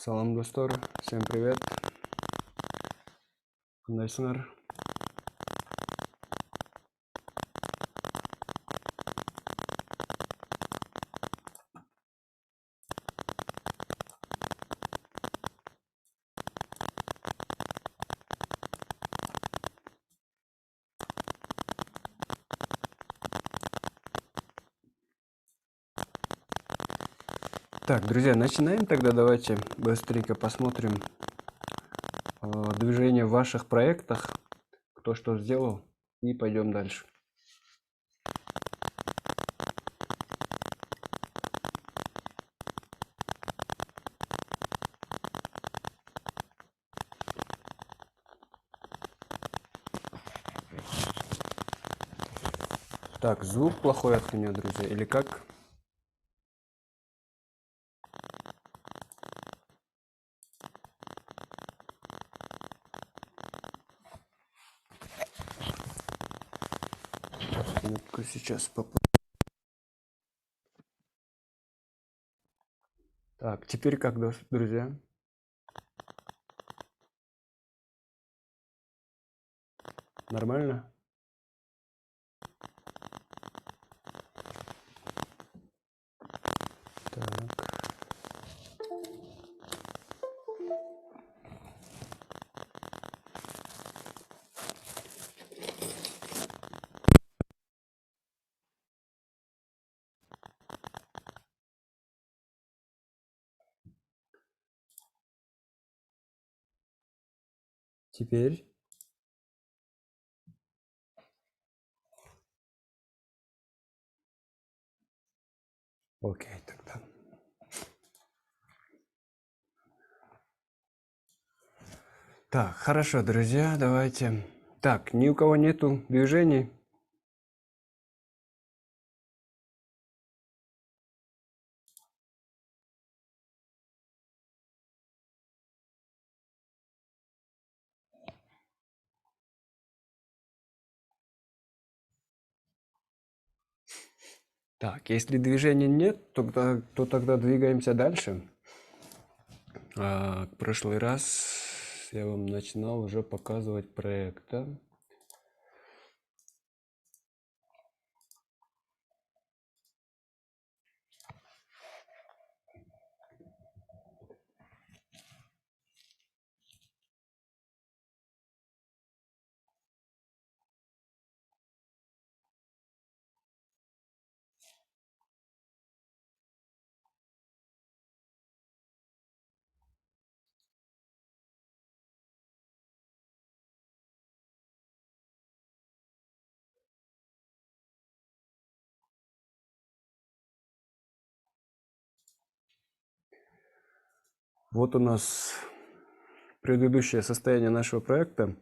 Салам, достор. Всем привет. Қандайсыңдар? Так, друзья, начинаем тогда. Давайте быстренько посмотрим движение в ваших проектах, кто что сделал, и пойдем дальше. Так, звук плохой от меня, друзья, или как? Минутку, сейчас попробую. Так, теперь как, друзья? Нормально? Так. Теперь. Окей, тогда. Так, хорошо, друзья, давайте. Так, ни у кого нету движений. Так, если движения нет, то тогда двигаемся дальше. В прошлый раз я вам начинал уже показывать проект, да? Вот у нас предыдущее состояние нашего проекта.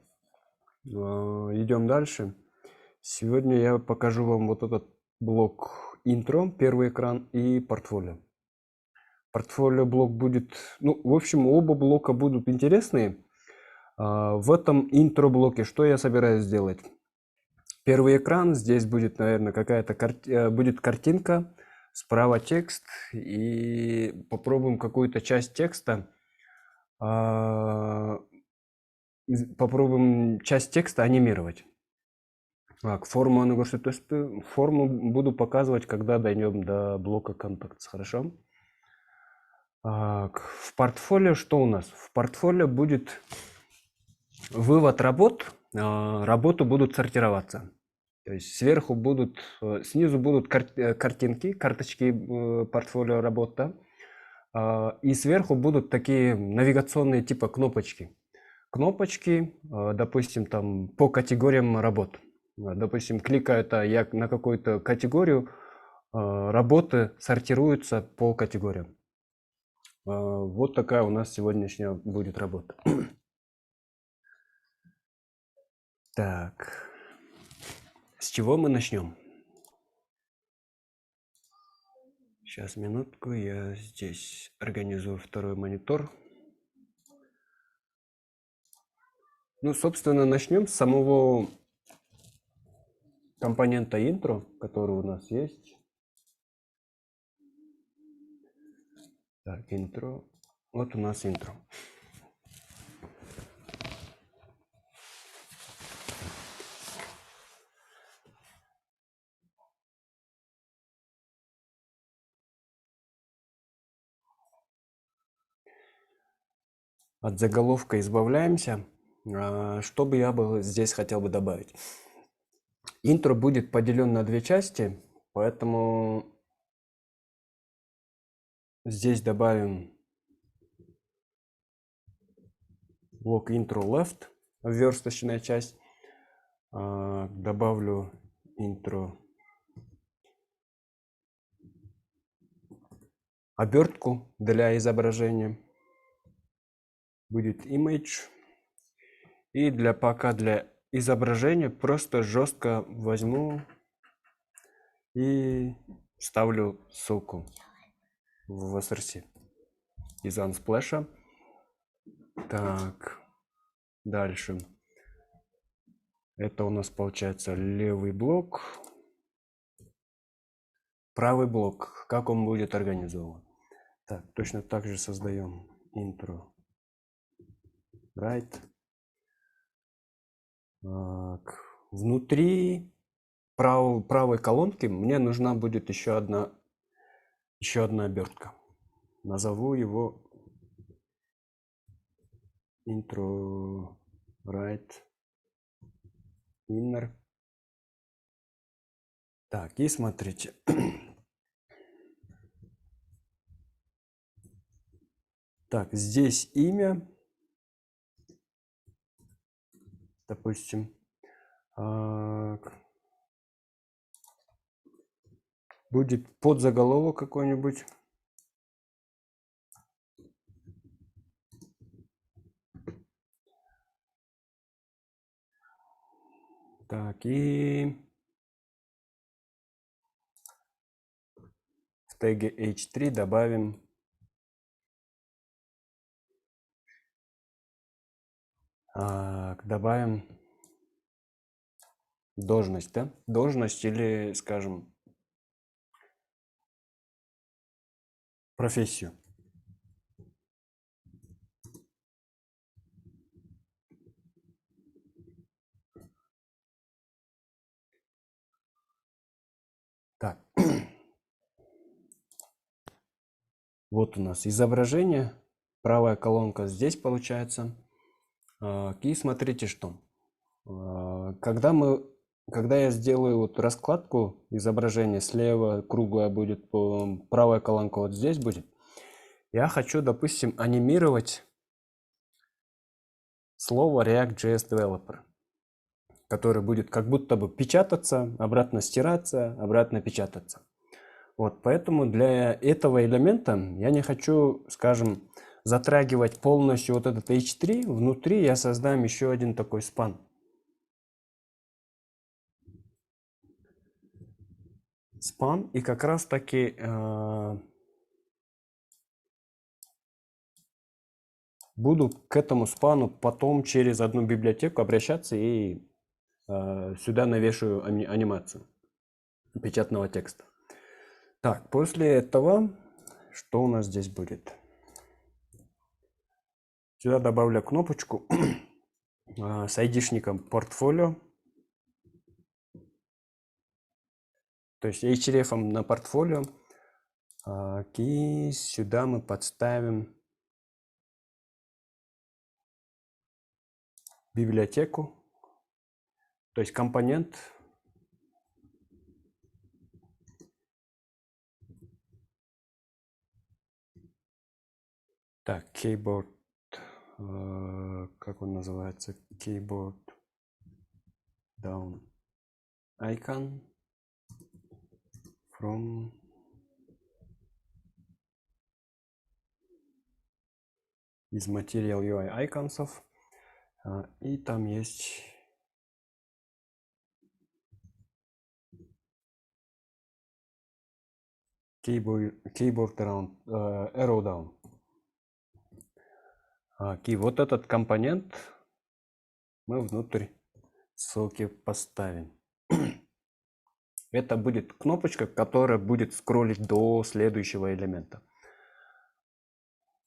Идем дальше. Сегодня я покажу вам вот этот блок интро, первый экран и портфолио. Портфолио блок будет, ну, в общем, оба блока будут интересные. В этом интро блоке что я собираюсь сделать? Первый экран, здесь будет, наверное, какая-то будет картинка, справа текст, и попробуем какую-то часть текста анимировать. Так, форму буду показывать, когда дойдем до блока Contacts, хорошо? Так, в портфолио что у нас? В портфолио будет вывод работ, работы будут сортироваться. То есть снизу будут карточки портфолио работа, и сверху будут такие навигационные типа кнопочки. Кнопочки, допустим, там по категориям работ. Допустим, кликаю я на какую-то категорию, работы сортируются по категориям. Вот такая у нас сегодняшняя будет работа. Так, с чего мы начнем? Сейчас, минутку, я здесь организую второй монитор. Ну, собственно, начнем с самого компонента интро, который у нас есть. Так, интро. Вот у нас интро. От заголовка избавляемся. Что бы я здесь хотел бы добавить? Интро будет поделен на две части, поэтому здесь добавим блок intro left, версточная часть. Добавлю intro обертку для изображения. Будет image. И пока для изображения просто жестко возьму и ставлю ссылку в SRC из Unsplash. Так, дальше. Это у нас получается левый блок. Правый блок, как он будет организован. Так, точно так же создаем intro right. Так, внутри правой колонки мне нужна будет еще одна обертка. Назову его intro right inner. Так, и смотрите. Так, здесь имя. Допустим. Будет подзаголовок какой-нибудь. Так, и в теге h3 добавим должность, да? Должность или, скажем, профессию. Так. Вот у нас изображение. Правая колонка здесь получается. И смотрите, что. Когда я сделаю вот раскладку изображения, слева круглая будет, правая колонка вот здесь будет. Я хочу, допустим, анимировать слово React.js Developer, который будет как будто бы печататься, обратно стираться, обратно печататься. Вот, поэтому для этого элемента я не хочу, скажем, затрагивать полностью вот этот H3. Внутри я создам еще один такой спан. Спан, и как раз таки буду к этому спану потом через одну библиотеку обращаться и сюда навешаю анимацию печатного текста. Так, после этого что у нас здесь будет? Сюда добавлю кнопочку с айдишником портфолио. То есть href на портфолио. И сюда мы подставим библиотеку, то есть компонент. Так, keyboard, как он называется? Keyboard down icon from из Material UI icons. И там есть keyboard around, arrow down. И вот этот компонент мы внутрь ссылки поставим. Это будет кнопочка, которая будет скроллить до следующего элемента.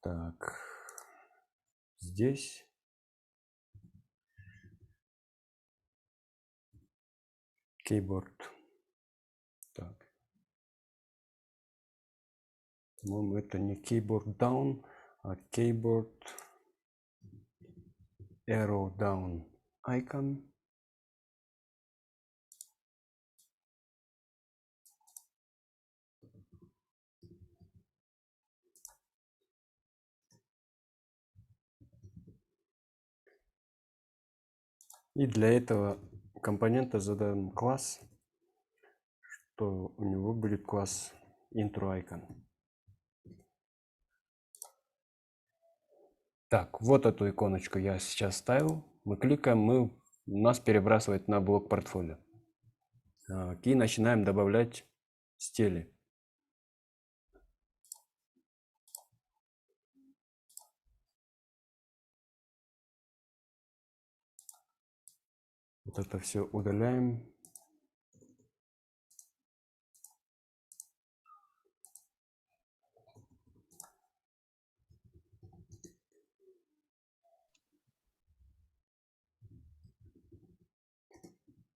Так. здесь. Keyboard. Так. По-моему, это не keyboard down, а keyboard arrow down icon. И для этого компонента задаем класс, что у него будет класс intro icon. Так, вот эту иконочку я сейчас ставил. Мы кликаем, у нас перебрасывает на блок портфолио. И начинаем добавлять стили. Вот это все удаляем.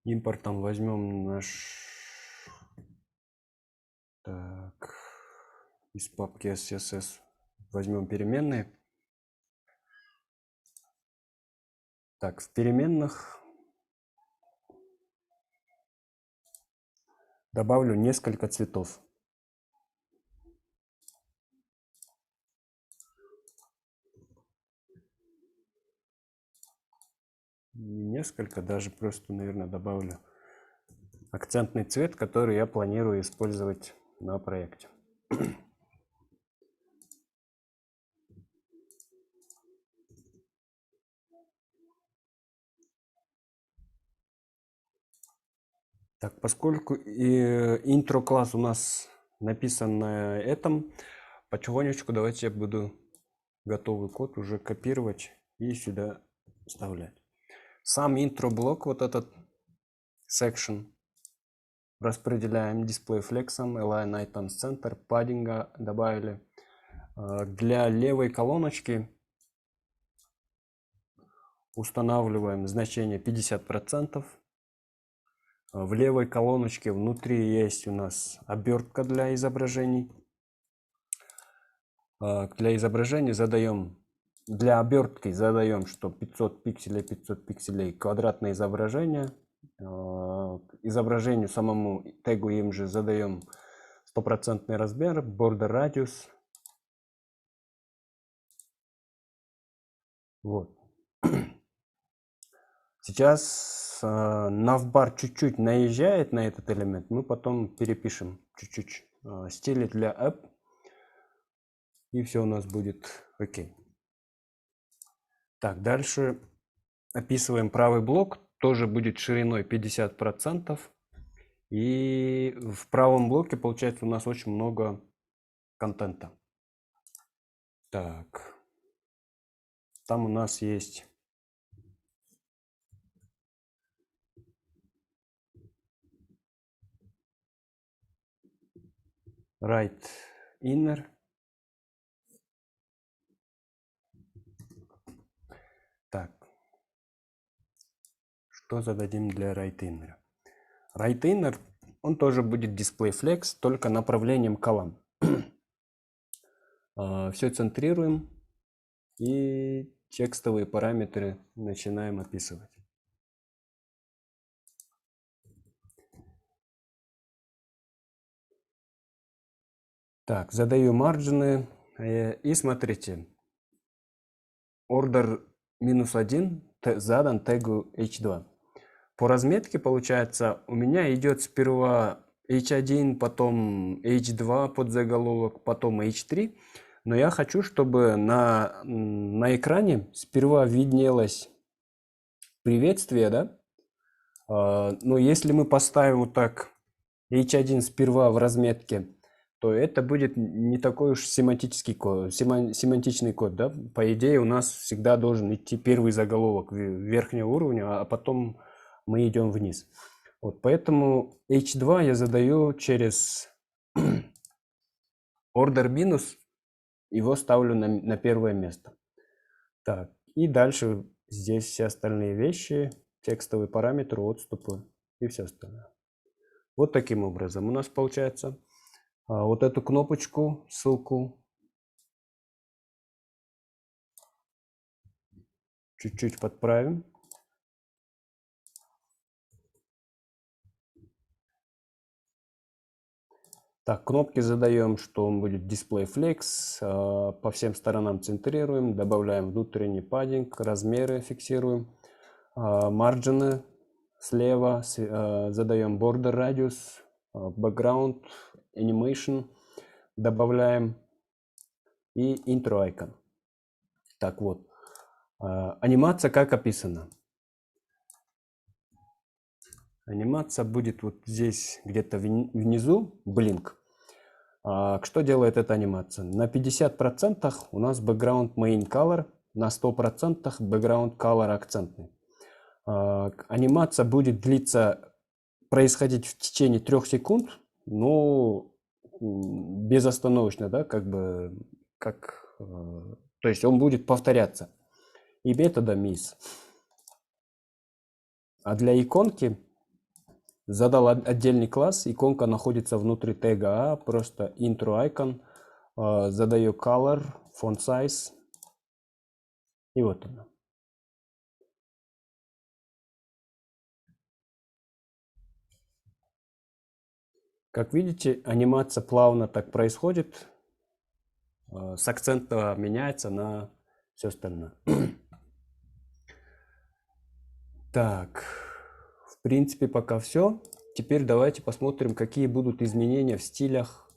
Импортом возьмем из папки SCSS возьмем переменные. Так, в переменных добавлю несколько цветов. Несколько, даже просто, наверное, добавлю акцентный цвет, который я планирую использовать на проекте. Так, поскольку интро класс у нас написан на этом, потихонечку давайте я буду готовый код уже копировать и сюда вставлять. Сам интро блок, вот этот section, распределяем display flexом, align items center, паддинга добавили. Для левой колоночки устанавливаем значение 50%. В левой колоночке внутри есть у нас обертка для изображений. Для изображений для обертки задаем, что 500 пикселей квадратное изображение. Изображению самому тегу им же задаем 100% размер, border радиус. Вот. Сейчас navbar чуть-чуть наезжает на этот элемент, мы потом перепишем чуть-чуть стили для app, и все у нас будет окей. Так, дальше описываем правый блок, тоже будет шириной 50%. И в правом блоке получается у нас очень много контента. Так, там у нас есть right inner. Так, что зададим для right inner? Right inner, он тоже будет display flex, только направлением колонн. Все центрируем и текстовые параметры начинаем описывать. Так, задаю марджины и смотрите. Order -1 задан тегу h2. По разметке получается у меня идет сперва h1, потом h2 подзаголовок, потом h3. Но я хочу, чтобы на экране сперва виднелось приветствие, да? Но если мы поставим вот так h1 сперва в разметке, то это будет не такой уж семантический код, семантичный код, да? По идее у нас всегда должен идти первый заголовок верхнего уровня, а потом мы идем вниз. Вот поэтому h2 я задаю через order минус, его ставлю на первое место. Так, И дальше здесь все остальные вещи, текстовые параметры, отступы и все остальное. Вот таким образом у нас получается. Вот эту кнопочку, ссылку чуть-чуть подправим. Так, кнопки задаем, что он будет Display Flex, по всем сторонам центрируем, добавляем внутренний паддинг, размеры фиксируем, марджины слева, задаем Border Radius, Background, Animation, добавляем и Intro Icon. Так вот, анимация как описана. Анимация будет вот здесь где-то внизу, Blink. Что делает эта анимация? На 50% у нас background main color, на 100% background color акцентный. Анимация будет происходить в течение 3 секунд, но безостановочно, да, то есть он будет повторяться. И метода miss. А для иконки задал отдельный класс, иконка находится внутри тега просто intro icon, задаю color, font size, и вот она. Как видите, анимация плавно так происходит, с акцента меняется на все остальное. Так, в принципе, пока все. Теперь давайте посмотрим, какие будут изменения в стилях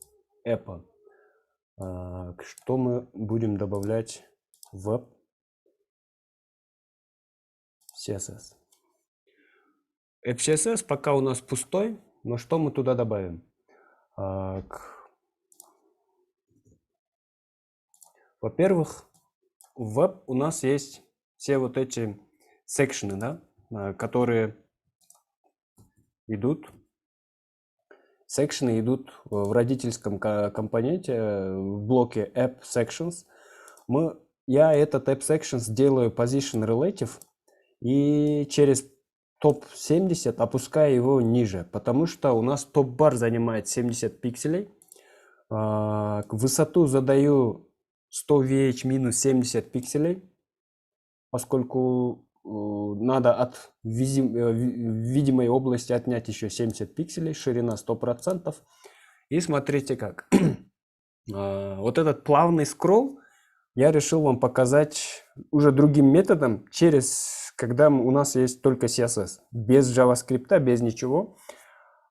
Apple. Что мы будем добавлять в CSS. CSS пока у нас пустой, но что мы туда добавим? Во-первых, в веб у нас есть все вот эти секшены, да, которые идут. Секшены идут в родительском компоненте, в блоке App Sections. Я этот App Sections делаю Position Relative и через топ-70 опускаю его ниже, потому что у нас топ-бар занимает 70 пикселей. Высоту задаю 100 VH минус 70 пикселей, поскольку надо от видимой области отнять еще 70 пикселей, ширина 100%. И смотрите как. Вот этот плавный скролл я решил вам показать уже другим методом, когда у нас есть только CSS, без JavaScript, без ничего.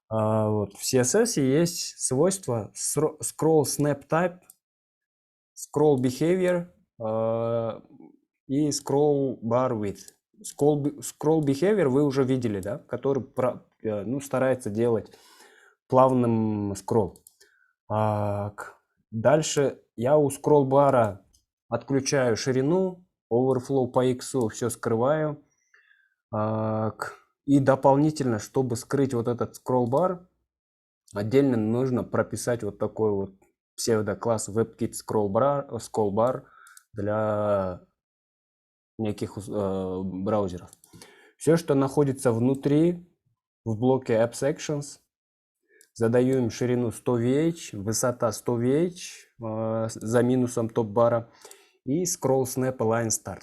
Вот. В CSS есть свойство scroll snap type, scroll behavior и scroll bar width. Scroll behavior вы уже видели, да, который старается делать плавным скролл. Дальше я у scroll бара отключаю ширину, overflow по x, все скрываю. И дополнительно, чтобы скрыть вот этот scroll бар, отдельно нужно прописать вот такой вот псевдокласс WebKit scroll bar для неких браузеров. Все, что находится внутри, в блоке App Sections, задаю им ширину 100 VH, высота 100 VH за минусом топ-бара и scroll snap align start.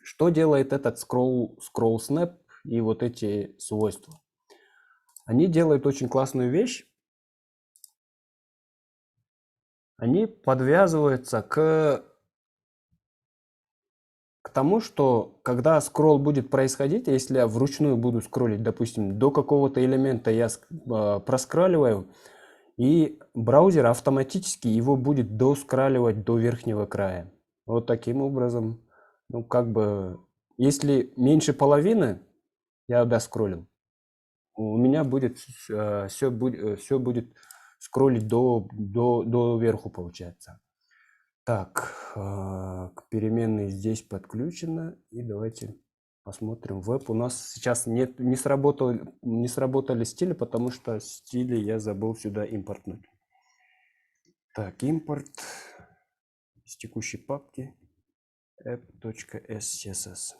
Что делает этот scroll snap и вот эти свойства? Они делают очень классную вещь. Они подвязываются к тому, что когда скролл будет происходить, если я вручную буду скроллить, допустим, до какого-то элемента я проскраливаю, и браузер автоматически его будет доскраливать до верхнего края. Вот таким образом, если меньше половины я доскроллил, у меня будет все будет скроллить до верху, получается. Так, к переменной здесь подключено. И давайте посмотрим. Веб у нас сейчас не сработали стили, потому что стили я забыл сюда импортнуть. Так, импорт из текущей папки. app.scss.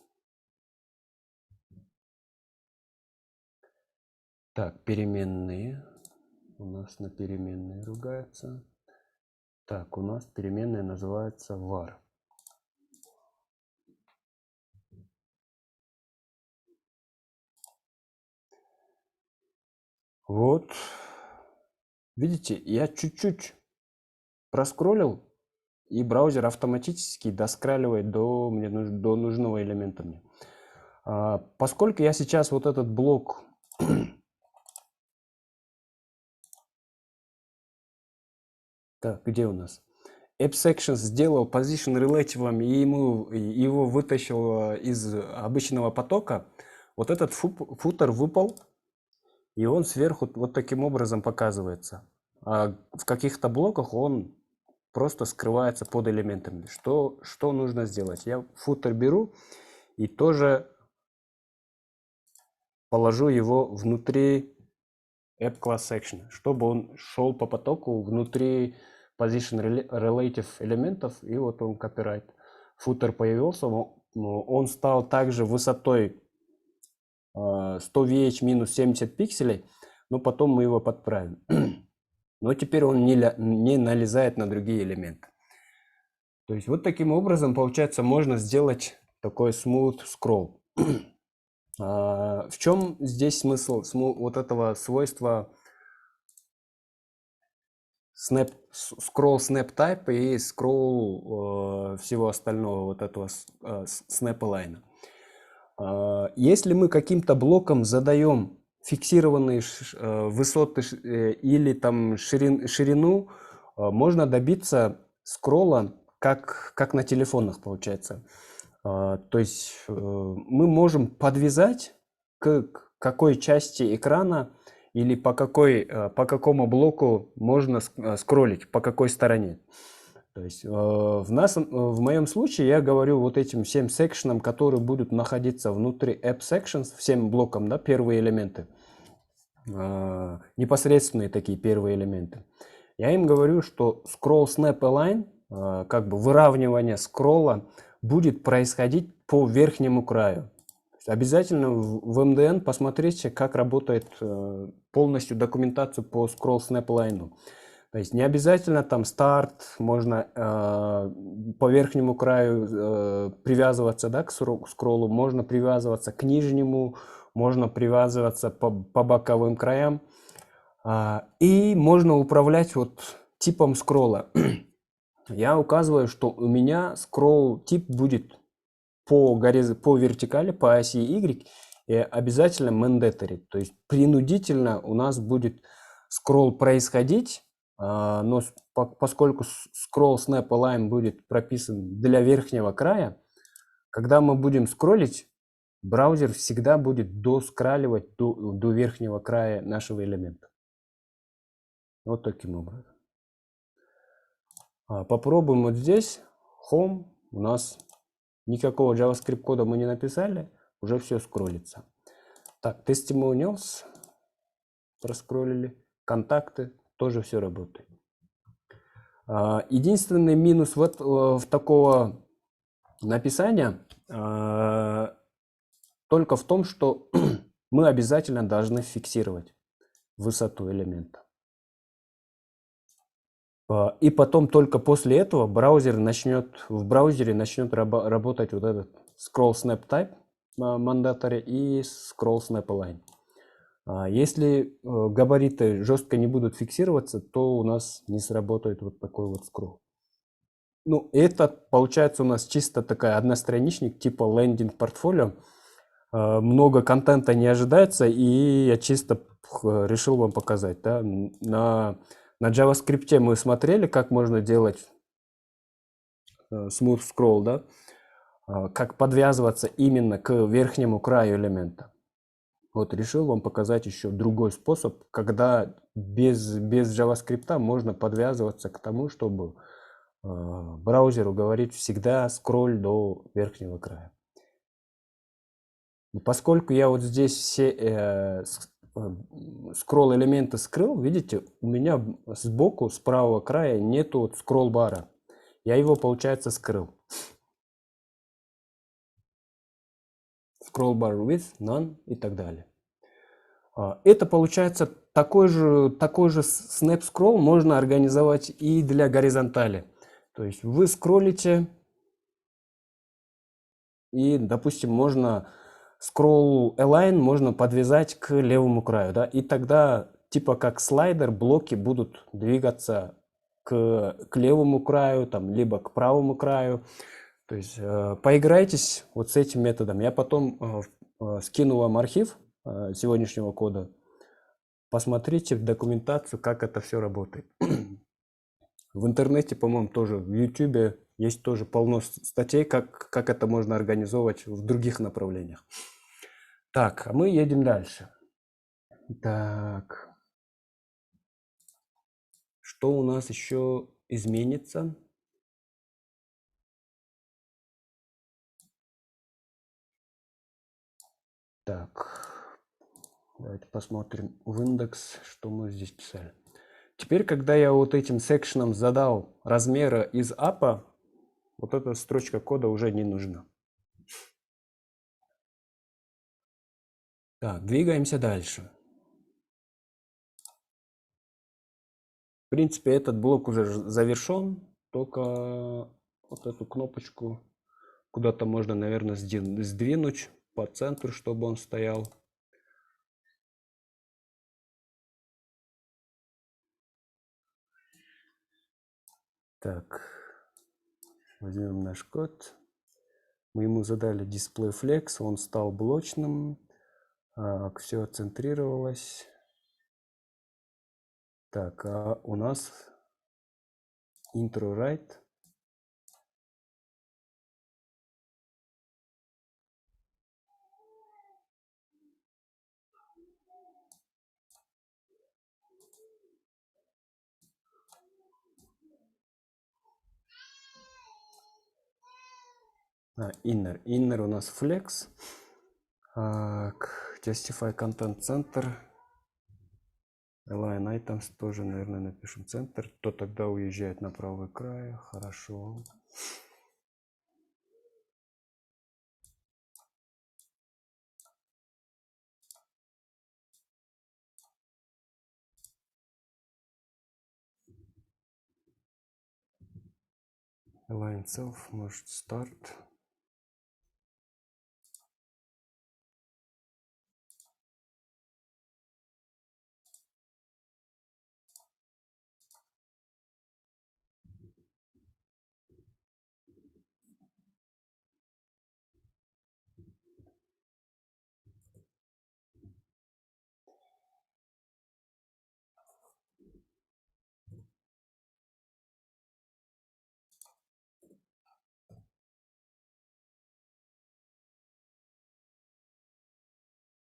Так, переменные. У нас на переменные ругается. Так, у нас переменная называется var. Вот. Видите, я чуть-чуть проскроллил, и браузер автоматически доскраливает до нужного элемента мне. Поскольку я сейчас вот этот блок так, где у нас? AppSections сделал position relative и его вытащил из обычного потока. Вот этот футер выпал, и он сверху вот таким образом показывается. А в каких-то блоках он просто скрывается под элементами. Что нужно сделать? Я футер беру и тоже положу его внутри AppClassSection, чтобы он шел по потоку внутри position relative элементов, и вот он copyright. Футер появился, он стал также высотой 100 VH минус 70 пикселей, но потом мы его подправим. Но теперь он не налезает на другие элементы. То есть вот таким образом, получается, можно сделать такой smooth scroll. В чем здесь смысл вот этого свойства scroll snap type и scroll всего остального вот этого snap align? Если мы каким-то блоком задаем фиксированные высоты или там ширину, можно добиться скролла как на телефонах получается. То есть мы можем подвязать к какой части экрана или по какому блоку можно скроллить, по какой стороне. То есть в моем случае я говорю вот этим всем секшенам, которые будут находиться внутри App Sections, всем блокам, да, первые элементы, непосредственные такие первые элементы. Я им говорю, что scroll snap align, как бы выравнивание скролла, будет происходить по верхнему краю. Обязательно в MDN посмотрите, как работает полностью документацию по scroll snap align. То есть не обязательно там старт, можно по верхнему краю привязываться, да, к скроллу, можно привязываться к нижнему, можно привязываться по боковым краям. И можно управлять вот типом скролла. Я указываю, что у меня скролл тип будет по вертикали, по оси Y, и обязательно mandatory. То есть принудительно у нас будет скролл происходить, но поскольку scroll snap align будет прописан для верхнего края, когда мы будем скроллить, браузер всегда будет доскраливать до верхнего края нашего элемента. Вот таким образом. Попробуем вот здесь. Home. У нас никакого JavaScript кода мы не написали. Уже все скроллится. Так, testimonials. Проскроллили. Контакты. Тоже все работает. Единственный минус в такого написания только в том, что мы обязательно должны фиксировать высоту элемента. И потом только после этого в браузере начнет работать вот этот scroll snap type mandatory и scroll snap align. Если габариты жестко не будут фиксироваться, то у нас не сработает вот такой вот scroll. Ну, это получается у нас чисто такая одностраничник типа лендинг портфолио. Много контента не ожидается, и я чисто решил вам показать. Да? На JavaScript мы смотрели, как можно делать smooth scroll, да? Как подвязываться именно к верхнему краю элемента. Вот решил вам показать еще другой способ, когда без JavaScript можно подвязываться к тому, чтобы браузеру говорить всегда скроль до верхнего края. И поскольку я вот здесь все скролл элементы скрыл, видите, у меня сбоку, с правого края нету скролл бара. Я его, получается, скрыл. scroll bar width, none и так далее. Это получается такой же snap scroll можно организовать и для горизонтали. То есть вы скроллите, и, допустим, можно scroll align можно подвязать к левому краю, да, и тогда типа как слайдер блоки будут двигаться к левому краю, там, либо к правому краю. То есть поиграйтесь вот с этим методом. Я потом скину вам архив сегодняшнего кода. Посмотрите в документацию, как это все работает. В интернете, по-моему, тоже, в YouTube есть тоже полно статей, как это можно организовывать в других направлениях. Так, а мы едем дальше. Так, что у нас еще изменится? Так, давайте посмотрим в индекс, что мы здесь писали. Теперь, когда я вот этим секшеном задал размеры из апа, вот эта строчка кода уже не нужна. Так, двигаемся дальше. В принципе, этот блок уже завершен, только вот эту кнопочку куда-то можно, наверное, сдвинуть по центру, чтобы он стоял. Так, возьмем наш код. Мы ему задали display flex, он стал блочным, все центрировалось. Так, а у нас intro right. Inner у нас flex. Justify content center. Align items тоже, наверное, напишем центр. То тогда уезжает на правый край. Хорошо. Align self, может start.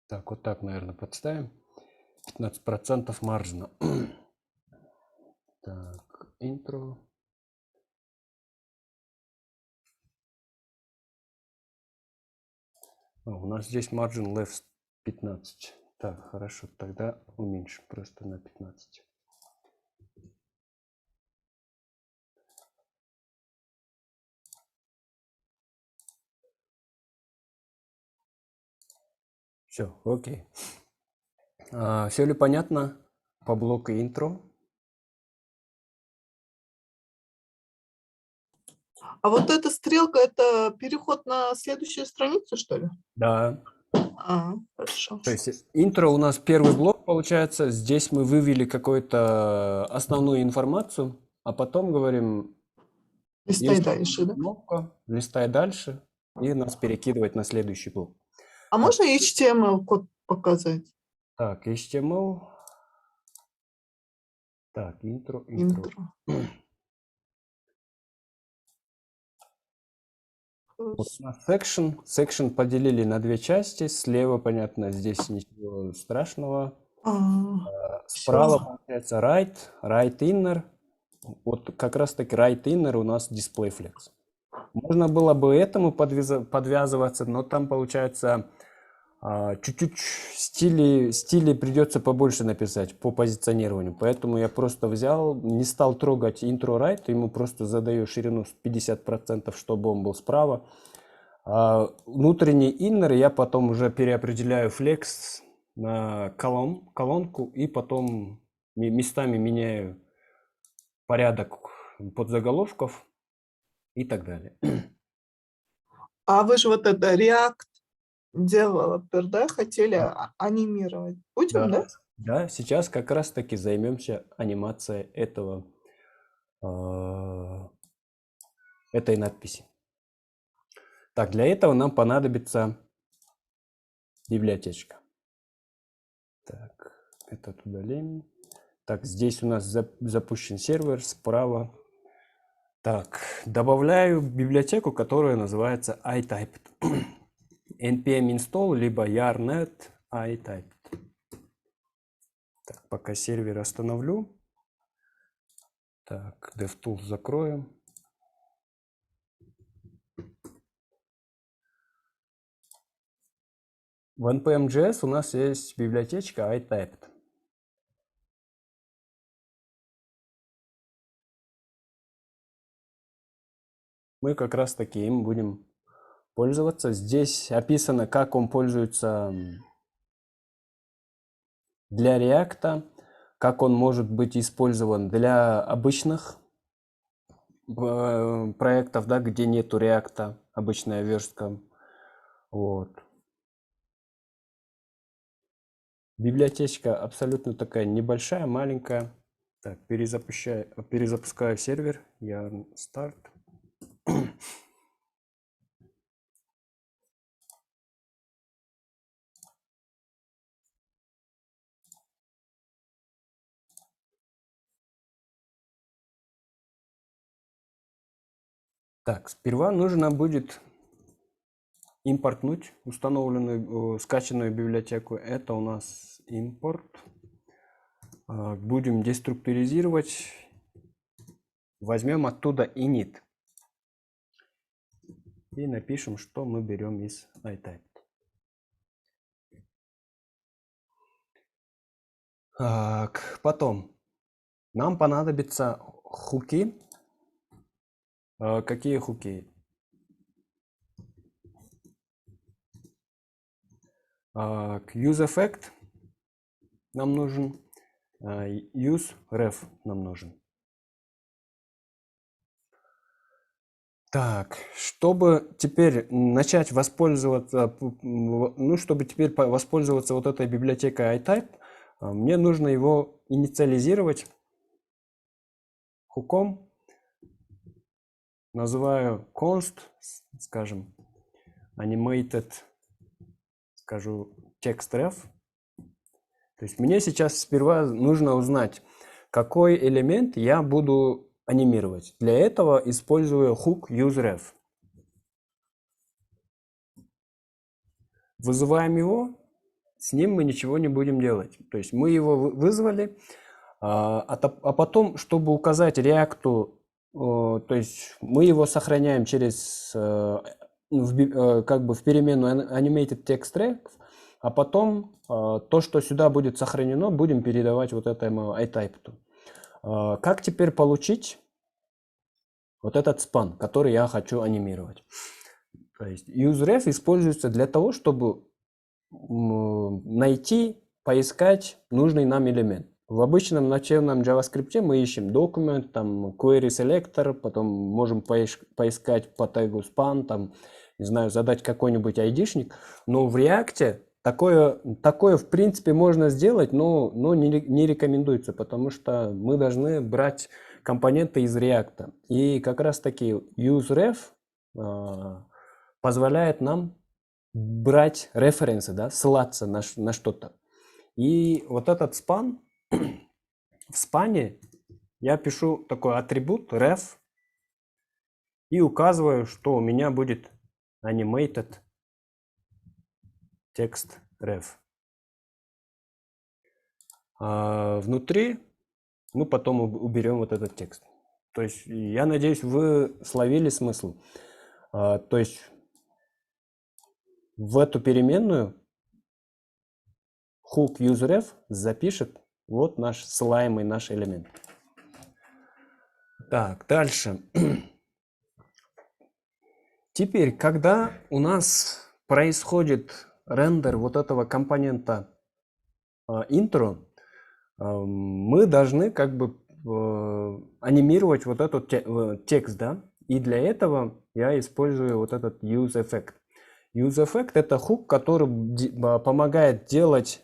Так, вот так, наверное, подставим. 15% маржина. Так, intro. У нас здесь margin left 15. Так, хорошо, тогда уменьшим просто на 15. Все, окей. Все ли понятно по блоку intro? А вот эта стрелка – это переход на следующую страницу, что ли? Да. Хорошо. То есть интро у нас первый блок получается. Здесь мы вывели какую-то основную информацию, а потом говорим, Листай дальше, да? кнопка, листай дальше, и нас перекидывать на следующий блок. А можно HTML-код показать? Так, HTML. Так, intro. Вот у нас section поделили на две части. Слева, понятно, здесь ничего страшного. Справа, получается, right inner. Вот как раз таки right inner у нас display flex. Можно было бы этому подвязываться, но там, получается, чуть-чуть стили придется побольше написать по позиционированию. Поэтому я просто взял, не стал трогать intro right, ему просто задаю ширину 50%, чтобы он был справа. А внутренний inner я потом уже переопределяю flex на колонку и потом местами меняю порядок подзаголовков и так далее. А вы же вот это React Developer, да, хотели анимировать? Будем, да? Да, сейчас как раз таки займемся анимацией этой надписи. Так, для этого нам понадобится библиотечка. Так, этот удалим. Так, здесь у нас запущен сервер справа. Так, добавляю библиотеку, которая называется iTyped. npm install, либо yarnet iTyped. Так, пока сервер остановлю. Так, DevTools закроем. В npm.js у нас есть библиотечка iTyped. Мы как раз таки им будем пользоваться. Здесь описано, как он пользуется для React, как он может быть использован для обычных проектов, да, где нету React, обычная верстка. Вот. Библиотечка абсолютно такая небольшая, маленькая. Так, перезапускаю сервер. Yarn start. Так, сперва нужно будет импортнуть установленную, скачанную библиотеку. Это у нас импорт. Будем деструктуризировать. Возьмем оттуда init. И напишем, что мы берем из iTyped. Так, потом нам понадобятся хуки. Какие хуки? useEffect нам нужен. useRef нам нужен. Так, чтобы теперь начать воспользоваться, чтобы теперь воспользоваться вот этой библиотекой iType, мне нужно его инициализировать хуком. Называю const, скажем, animated, скажу textRef. То есть мне сейчас сперва нужно узнать, какой элемент я буду анимировать. Для этого использую hook useRef. Вызываем его, с ним мы ничего не будем делать. То есть мы его вызвали, а потом, чтобы указать React, то есть мы его сохраняем через как бы в переменную animated text ref, а потом то, что сюда будет сохранено, будем передавать вот этому iTyped. Как теперь получить вот этот span, который я хочу анимировать? То есть useRef используется для того, чтобы найти, поискать нужный нам элемент. В обычном начальном JavaScript мы ищем документ, там query selector, потом можем поискать по тегу span, там, не знаю, задать какой-нибудь айдишник. Но в React такое в принципе можно сделать, но не рекомендуется, потому что мы должны брать компоненты из React. И как раз таки useRef позволяет нам брать референсы, да, ссылаться на что-то. И вот этот span, в спане я пишу такой атрибут ref и указываю, что у меня будет animated text ref. А внутри мы потом уберем вот этот текст. То есть я надеюсь, вы словили смысл. То есть в эту переменную hook useRef запишет вот наш ссылаемый наш элемент. Так, дальше. Теперь, когда у нас происходит рендер вот этого компонента intro, мы должны как бы анимировать вот этот текст, да? И для этого я использую вот этот useEffect. useEffect — это хук, который помогает делать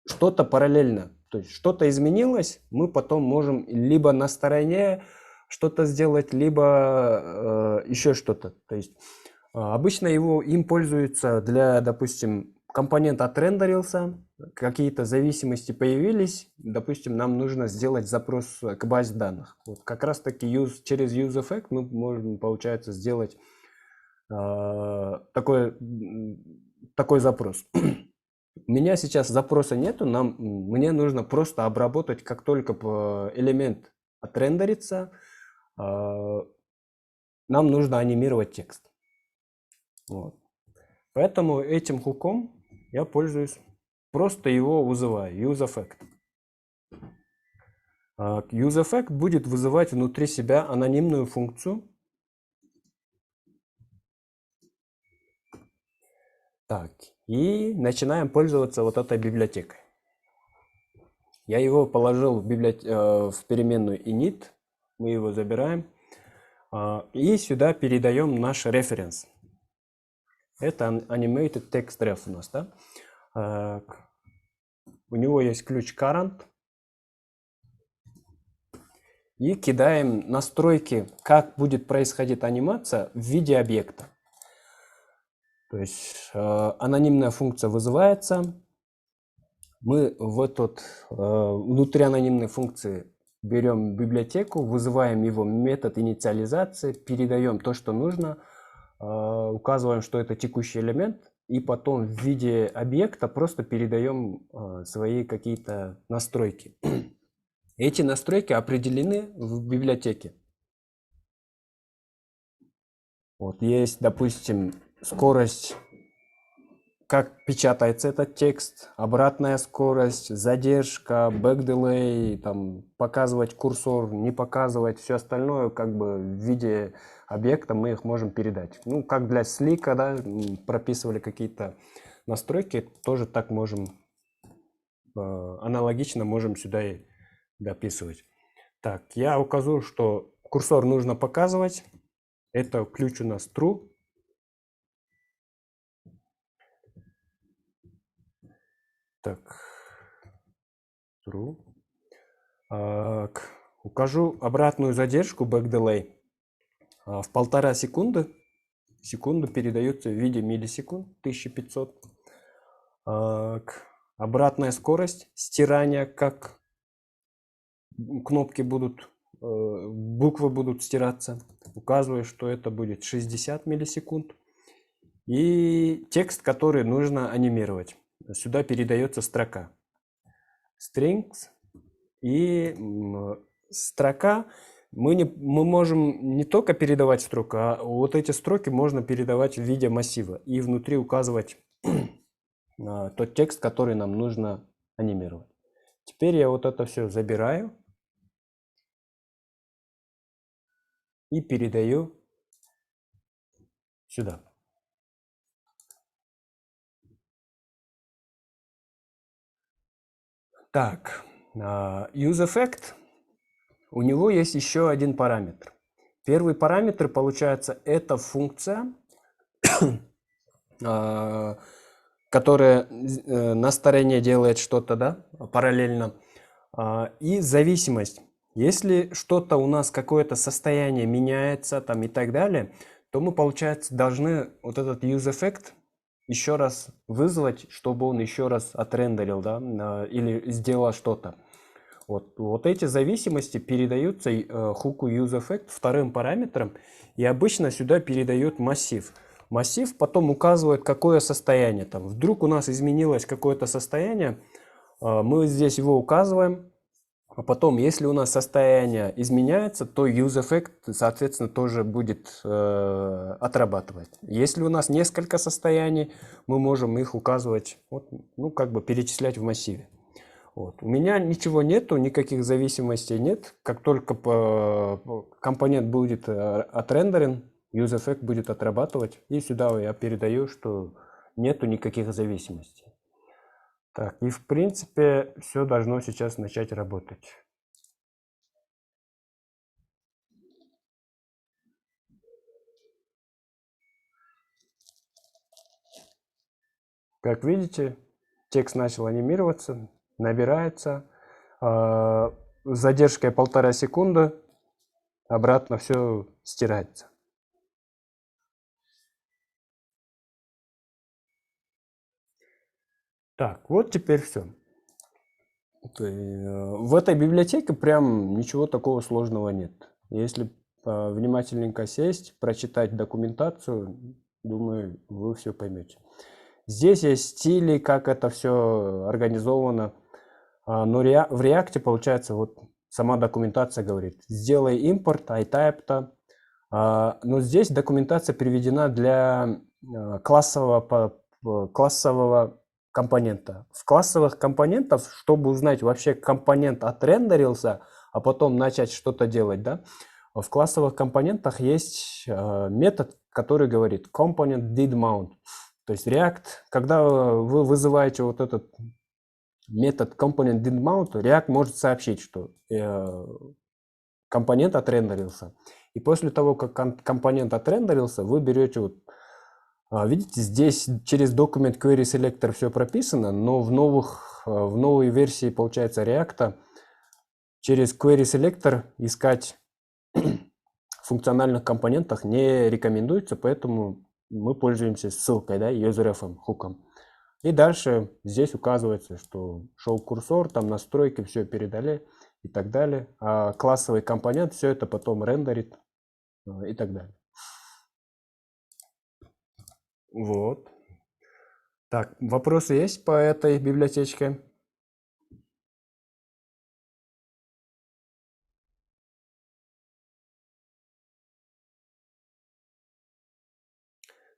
что-то параллельно. То есть что-то изменилось, мы потом можем либо на стороне что-то сделать, либо еще что-то. То есть обычно им пользуются для, допустим, компонент отрендерился, какие-то зависимости появились, допустим, нам нужно сделать запрос к базе данных. Вот как раз таки через useEffect мы можем, получается, сделать такой запрос. У меня сейчас запроса нету, мне нужно просто обработать, как только элемент отрендерится, нам нужно анимировать текст. Вот. Поэтому этим хуком я пользуюсь, просто его вызываю, useEffect. useEffect будет вызывать внутри себя анонимную функцию. Так, и начинаем пользоваться вот этой библиотекой. Я его положил в переменную init, мы его забираем, и сюда передаем наш референс. Это animated text ref у нас, да? У него есть ключ current. И кидаем настройки, как будет происходить анимация в виде объекта. То есть анонимная функция вызывается. Мы внутри анонимной функции берем библиотеку, вызываем его метод инициализации, передаем то, что нужно, указываем, что это текущий элемент, и потом в виде объекта просто передаем свои какие-то настройки. Эти настройки определены в библиотеке. Вот есть, допустим, скорость, как печатается этот текст, обратная скорость, задержка, backdelay, там, показывать курсор, не показывать, все остальное как бы в виде объекта мы их можем передать. Ну, как для слика, да, прописывали какие-то настройки, тоже так можем, аналогично можем сюда и дописывать. Так, я укажу, что курсор нужно показывать. Это ключ у нас true. Так, true. Укажу обратную задержку, backdelay, в 1,5 секунды. Секунда передается в виде миллисекунд, 1500. Обратная скорость стирания, как кнопки будут, буквы будут стираться. Указываю, что это будет 60 миллисекунд. И текст, который нужно анимировать. Сюда передается строка. Strings. И строка, мы можем не только передавать строку, а вот эти строки можно передавать в виде массива. И внутри указывать тот текст, который нам нужно анимировать. Теперь я вот это все забираю и передаю сюда. Так, useEffect, у него есть еще один параметр. Первый параметр, получается, это функция, которая на стороне делает что-то, да, параллельно. И зависимость. Если что-то у нас, какое-то состояние меняется там и так далее, то мы, получается, должны вот этот useEffect еще раз вызвать, чтобы он еще раз отрендерил, да, или сделал что-то. Вот эти зависимости передаются хуку useEffect вторым параметром, и обычно сюда передают массив. Массив потом указывает, какое состояние там. Вдруг у нас изменилось какое-то состояние, мы здесь его указываем, а потом, если у нас состояние изменяется, то useEffect, соответственно, тоже будет отрабатывать. Если у нас несколько состояний, мы можем их указывать, вот, ну, как бы перечислять в массиве. Вот. У меня ничего нету, никаких зависимостей нет. Как только компонент будет отрендерен, UseEffect будет отрабатывать, и сюда я передаю, что нету никаких зависимостей. Так, и в принципе все должно сейчас начать работать. Как видите, текст начал анимироваться, набирается. С задержкой 1,5 секунды обратно все стирается. Так, вот теперь все. В этой библиотеке прям ничего такого сложного нет. Если внимательненько сесть, прочитать документацию, думаю, вы все поймете. Здесь есть стили, как это все организовано. Но в React получается вот сама документация говорит, сделай импорт iType-то. Но здесь документация приведена для классового компонента. В классовых компонентах, чтобы узнать, вообще компонент отрендерился, а потом начать что-то делать, да, в классовых компонентах есть метод, который говорит component did mount. То есть React, когда вы вызываете вот этот метод component did mount, React может сообщить, что компонент отрендерился. И после того, как компонент отрендерился, вы берете вот, видите, здесь через Document Query Selector все прописано, но в новой версии, получается, React через Query Selector искать в функциональных компонентах не рекомендуется, поэтому мы пользуемся ссылкой, да, userf хуком. И дальше здесь указывается, что шел курсор, там настройки, все передали и так далее. А классовый компонент все это потом рендерит и так далее. Вот. Так, вопросы есть по этой библиотечке?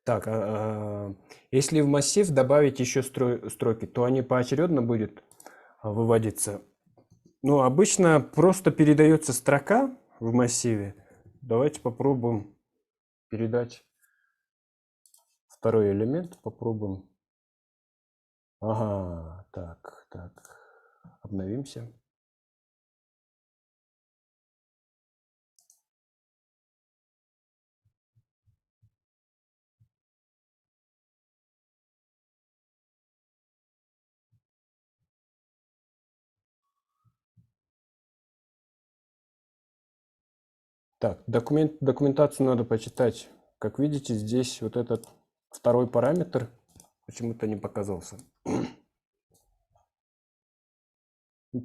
Так, если в массив добавить еще строки, то они поочередно будут выводиться. Ну, обычно просто передается строка в массиве. Давайте попробуем передать второй элемент. Попробуем. Ага, так, обновимся. Так, документацию надо почитать. Как видите, здесь вот этот второй параметр почему-то не показался.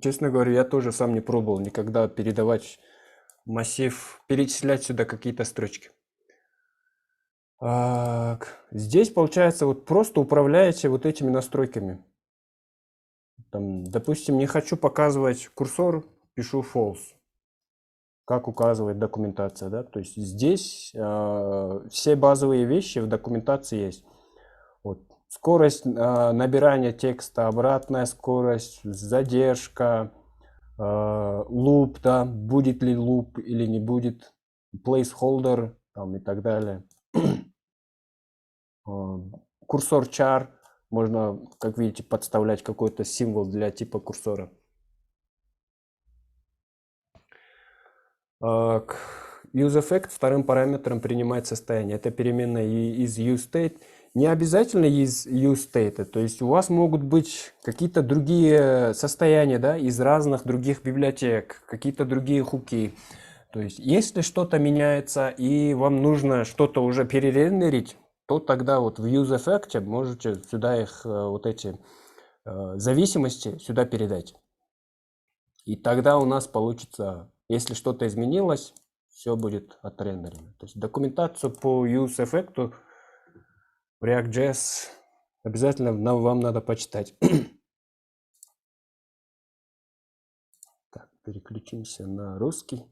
Честно говоря, я тоже сам не пробовал никогда передавать массив, перечислять сюда какие-то строчки. Так, здесь, получается, вот просто управляете вот этими настройками. Там, допустим, не хочу показывать курсор, пишу false. Как указывает документация, да? То есть здесь все базовые вещи в документации есть. Вот. Скорость набирания текста, обратная скорость, задержка, луп, да, будет ли луп или не будет, placeholder там, и так далее. Курсор char, можно, как видите, подставлять какой-то символ для типа курсора. UseEffect вторым параметром принимает состояние. Это переменная из useState. Не обязательно из useState, то есть у вас могут быть какие-то другие состояния, да, из разных других библиотек, какие-то другие хуки. То есть если что-то меняется и вам нужно что-то уже перерендерить, то тогда вот в UseEffect можете сюда их вот эти зависимости сюда передать. И тогда у нас получится, если что-то изменилось, все будет отрендерено. То есть документацию по UseEffect в React.js обязательно вам надо почитать. Так, переключимся на русский.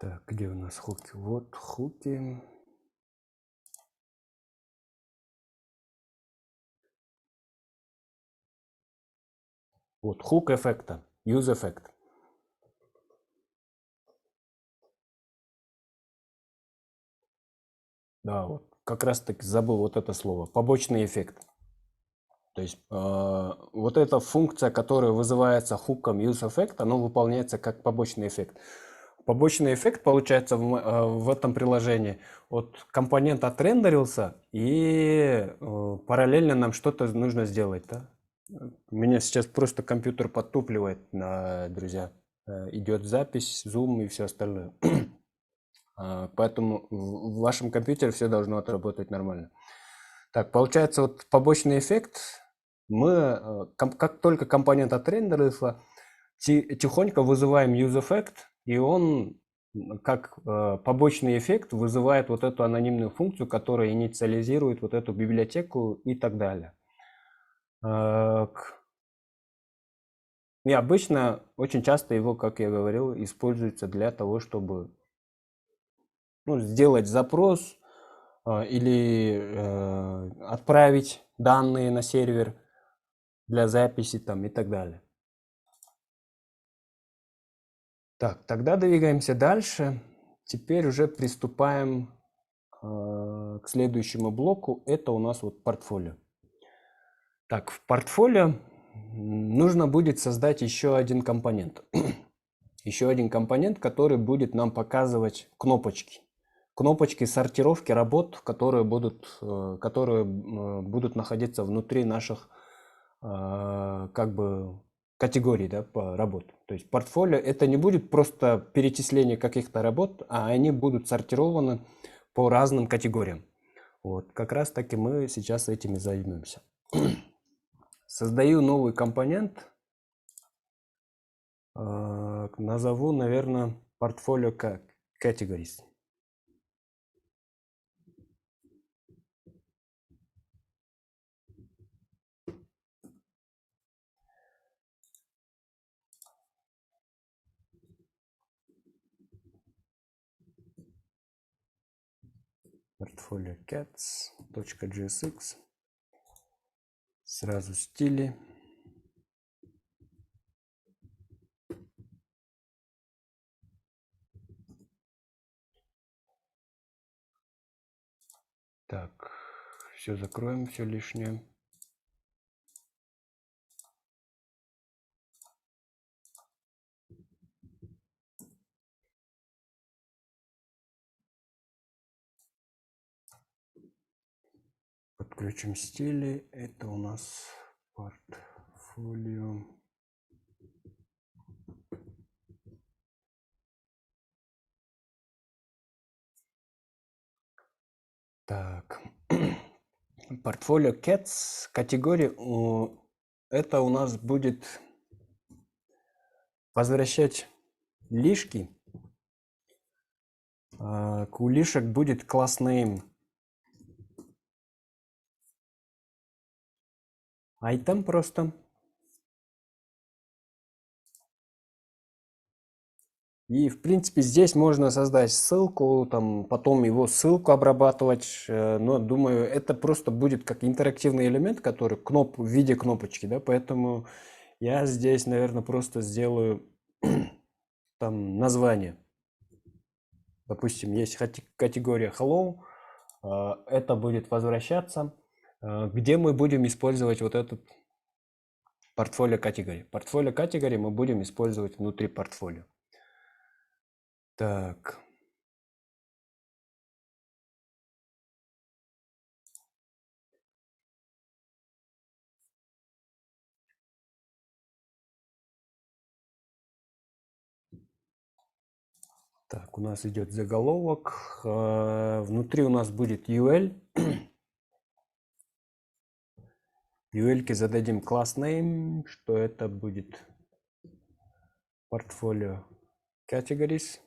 Так, где у нас хуки? Вот хуки. Вот хук эффекта, use эффект. Да, вот как раз таки забыл вот это слово. Побочный эффект. То есть вот эта функция, которая вызывается хуком useEffect, она выполняется как побочный эффект. Побочный эффект получается в этом приложении. Вот компонент отрендерился, и параллельно нам что-то нужно сделать. Да? У меня сейчас просто компьютер подтупливает, друзья. Идет запись, зум и все остальное. Поэтому в вашем компьютере все должно отработать нормально. Так, получается, вот побочный эффект. Мы, как только компонент отрендерился, тихонько вызываем useEffect, и он как побочный эффект вызывает вот эту анонимную функцию, которая инициализирует вот эту библиотеку и так далее. И обычно, очень часто его, как я говорил, используется для того, чтобы сделать запрос или отправить данные на сервер для записи там и так далее. Так, тогда двигаемся дальше. Теперь уже приступаем к следующему блоку. Это у нас вот портфолио. Так, в портфолио нужно будет создать еще один компонент. Еще один компонент, который будет нам показывать кнопочки. Кнопочки сортировки работ, которые будут находиться внутри наших как бы категорий, да, по работ. То есть портфолио это не будет просто перечисление каких-то работ, а они будут сортированы по разным категориям. Вот как раз таки мы сейчас этими займемся. Создаю новый компонент. Назову, наверное, портфолио categories. Портфолио cats.jsx. Сразу стили. Так, все закроем, все лишнее. Подключим стили. Это у нас портфолио. Так, портфолио cats категории. Это у нас будет возвращать лишки. У лишек будет класс name item просто. И в принципе здесь можно создать ссылку, там потом его ссылку обрабатывать, но думаю, это просто будет как интерактивный элемент, который в виде кнопочки, да, поэтому я здесь, наверное, просто сделаю там название. Допустим, есть категория hello, это будет возвращаться, где мы будем использовать вот этот портфолио категории. Портфолио категории мы будем использовать внутри портфолио. Так. Так, у нас идет заголовок. Внутри у нас будет UL. UL-ке зададим класс name, что это будет портфолио categories.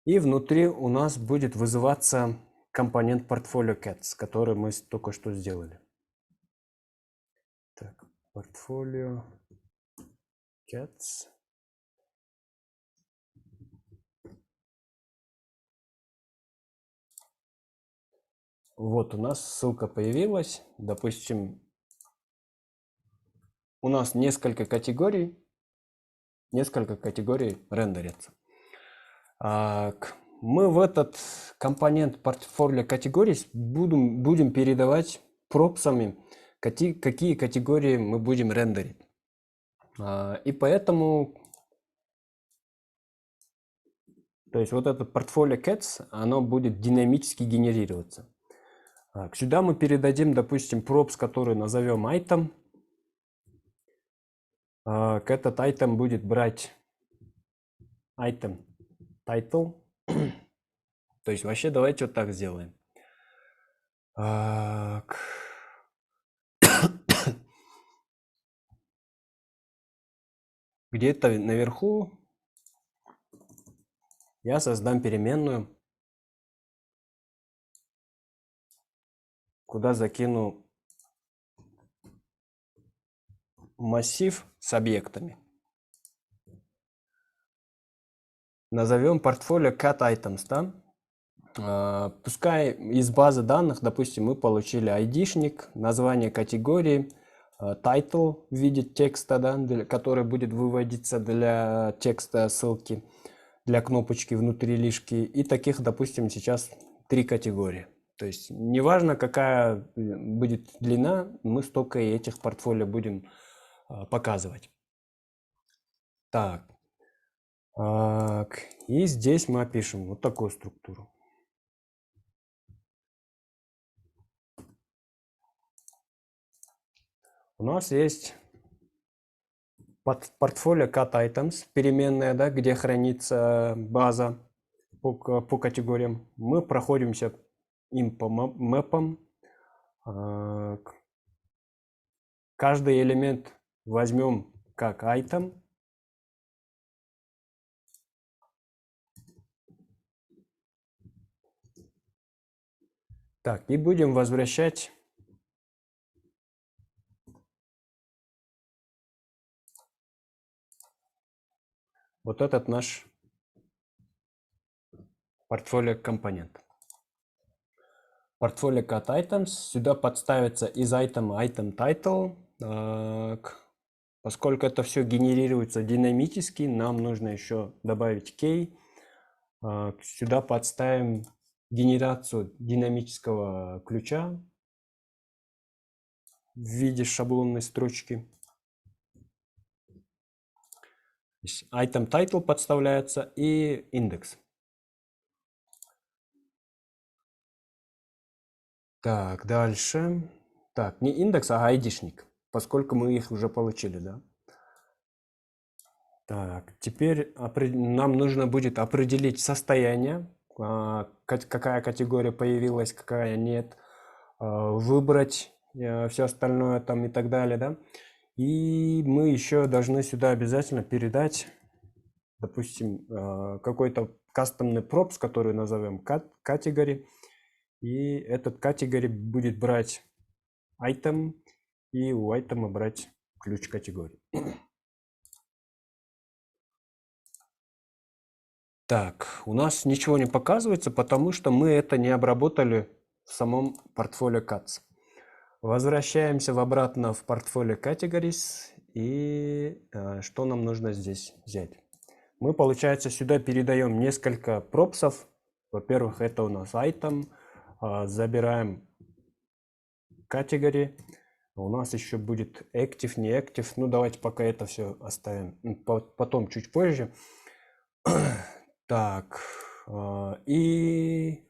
И внутри у нас будет вызываться компонент портфолио cats, который мы только что сделали. Так, портфолио cats. Вот у нас ссылка появилась. Допустим, у нас несколько категорий рендерятся. Мы в этот компонент портфолио категорий будем передавать пропсами, какие категории мы будем рендерить. И поэтому, то есть вот это портфолио cats, оно будет динамически генерироваться. Сюда мы передадим, допустим, props, который назовем item. Этот item будет брать item title. То есть вообще давайте вот так сделаем. Где-то наверху я создам переменную, куда закину массив с объектами. Назовем портфолио cat items, да? Пускай из базы данных, допустим, мы получили ID-шник, название категории, title в виде текста, да, который будет выводиться для текста ссылки, для кнопочки внутри лишки. И таких, допустим, сейчас 3 категории. То есть неважно, какая будет длина, мы столько и этих портфолио будем показывать. Так. И здесь мы опишем вот такую структуру. У нас есть портфолио cat items, переменная, да, где хранится база по категориям. Мы проходимся им по мэпам. Каждый элемент возьмем как item. Так, и будем возвращать вот этот наш портфолио компонент. Портфолио cat items. Сюда подставится из item title. Так. Поскольку это все генерируется динамически, нам нужно еще добавить key. Сюда подставим генерацию динамического ключа в виде шаблонной строчки. Item title подставляется и индекс. Так, дальше. Так, не индекс, а ID-шник, поскольку мы их уже получили, да? Так, теперь нам нужно будет определить состояние, какая категория появилась, какая нет, выбрать все остальное там и так далее, да? И мы еще должны сюда обязательно передать, допустим, какой-то кастомный props, который назовем category. И этот category будет брать item, и у item брать ключ категории. Так, у нас ничего не показывается, потому что мы это не обработали в самом портфолио cats. Возвращаемся обратно в портфолио categories. И что нам нужно здесь взять? Мы, получается, сюда передаем несколько пропсов. Во-первых, это у нас item. Забираем category. У нас еще будет active, не active. Ну, давайте пока это все оставим. Потом, чуть позже. Так, и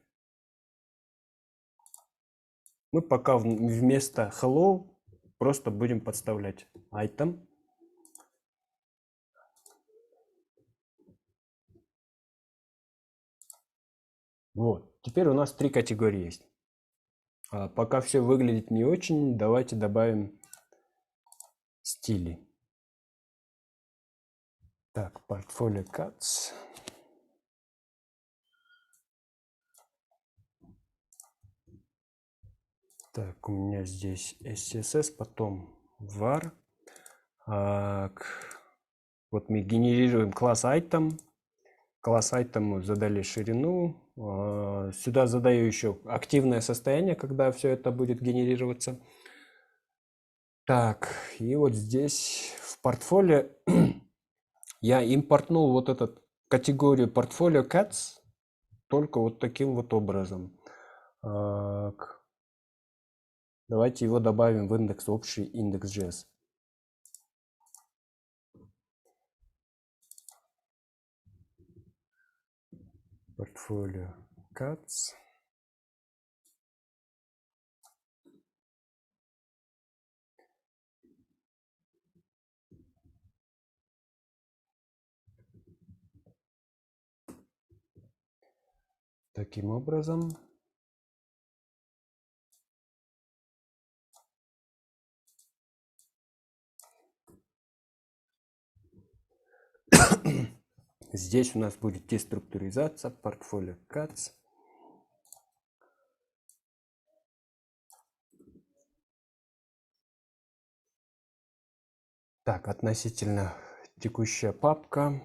мы пока вместо hello просто будем подставлять item. Вот, теперь у нас 3 категории есть. Пока все выглядит не очень, давайте добавим стили. Так, портфолио cats. Так, у меня здесь SCSS, потом var. Вот мы генерируем класс item. Класс item мы задали ширину. Сюда задаю еще активное состояние, когда все это будет генерироваться. Так, и вот здесь в портфолио я импортнул вот эту категорию портфолио cats только вот таким вот образом. Так. Давайте его добавим в индекс, общий индекс.js. Портфолио cats. Таким образом. Здесь у нас будет деструктуризация портфолио cats. Так, относительно текущая папка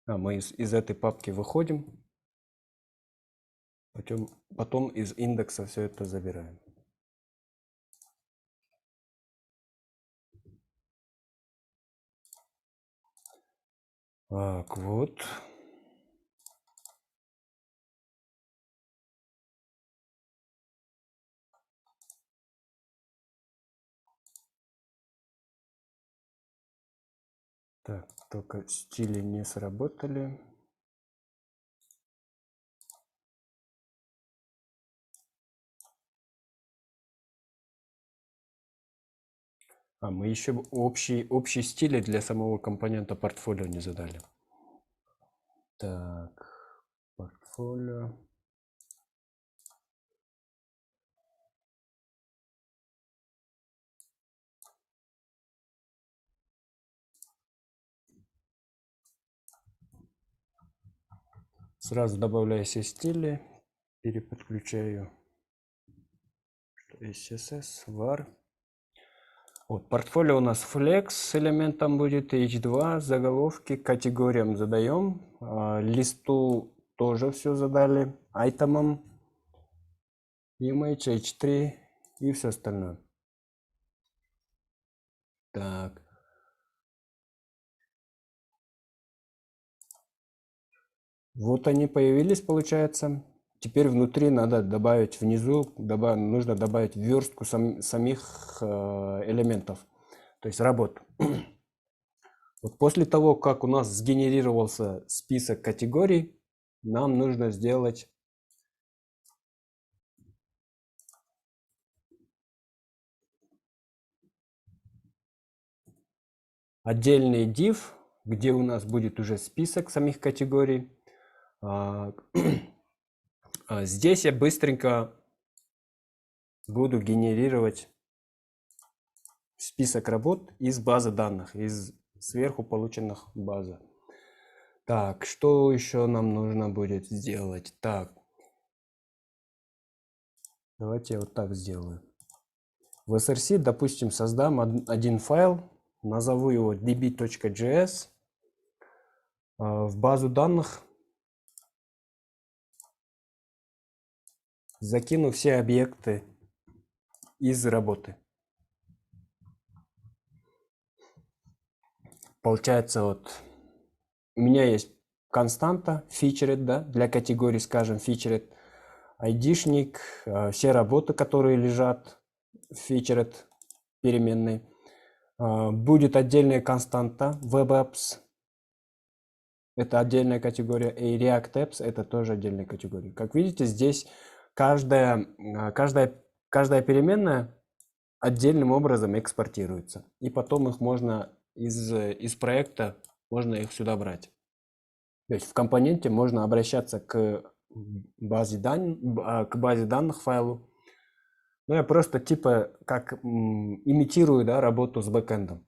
мы из этой папки выходим, потом из индекса все это забираем. Так, вот. Так, только стили не сработали. Мы еще общие стили для самого компонента портфолио не задали. Так, портфолио. Сразу добавляю все стили, переподключаю CSS, var. Вот, портфолио у нас flex с элементом будет h2, заголовки, категориям задаем, листу тоже все задали, айтемам, image, h3 и все остальное. Так. Вот они появились, получается. Теперь внутри надо добавить, внизу нужно добавить верстку самих элементов, то есть работ. Вот после того, как у нас сгенерировался список категорий, нам нужно сделать отдельный div, где у нас будет уже список самих категорий. Здесь я быстренько буду генерировать список работ из базы данных, из сверху полученных базы. Так, что еще нам нужно будет сделать? Так, давайте я вот так сделаю. В SRC, допустим, создам один файл, назову его db.js. В базу данных закину все объекты из работы. Получается, вот у меня есть константа featured, да, для категории, скажем, featured, айдишник, все работы, которые лежат в featured переменной. Будет отдельная константа web apps, это отдельная категория, и React Apps это тоже отдельная категория. Как видите, здесь каждая переменная отдельным образом экспортируется. И потом их можно из проекта, можно их сюда брать. То есть в компоненте можно обращаться к базе данных файлу. Ну, я просто типа как имитирую, да, работу с бэкэндом,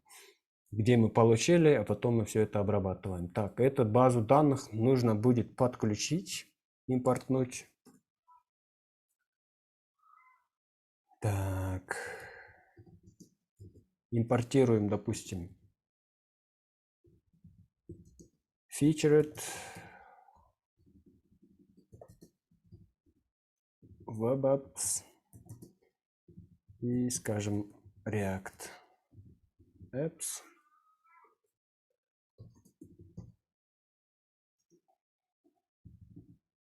где мы получили, а потом мы все это обрабатываем. Так, эту базу данных нужно будет подключить, импортнуть. Так. импортируем, допустим, featured web apps и скажем React apps.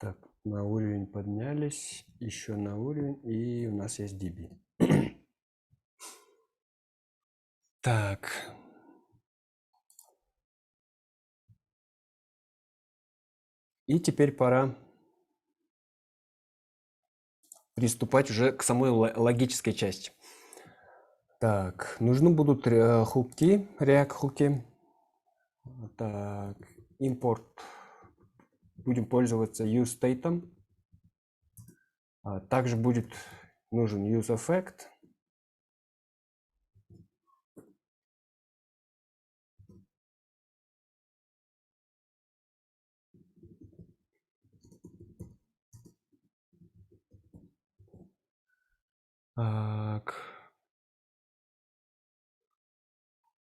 Так, на уровень поднялись, еще на уровень, и у нас есть DB. Так. И теперь пора приступать уже к самой логической части. Так, нужны будут хуки, React хуки. Так, импорт. Будем пользоваться useState. Также будет нужен useEffect. Так.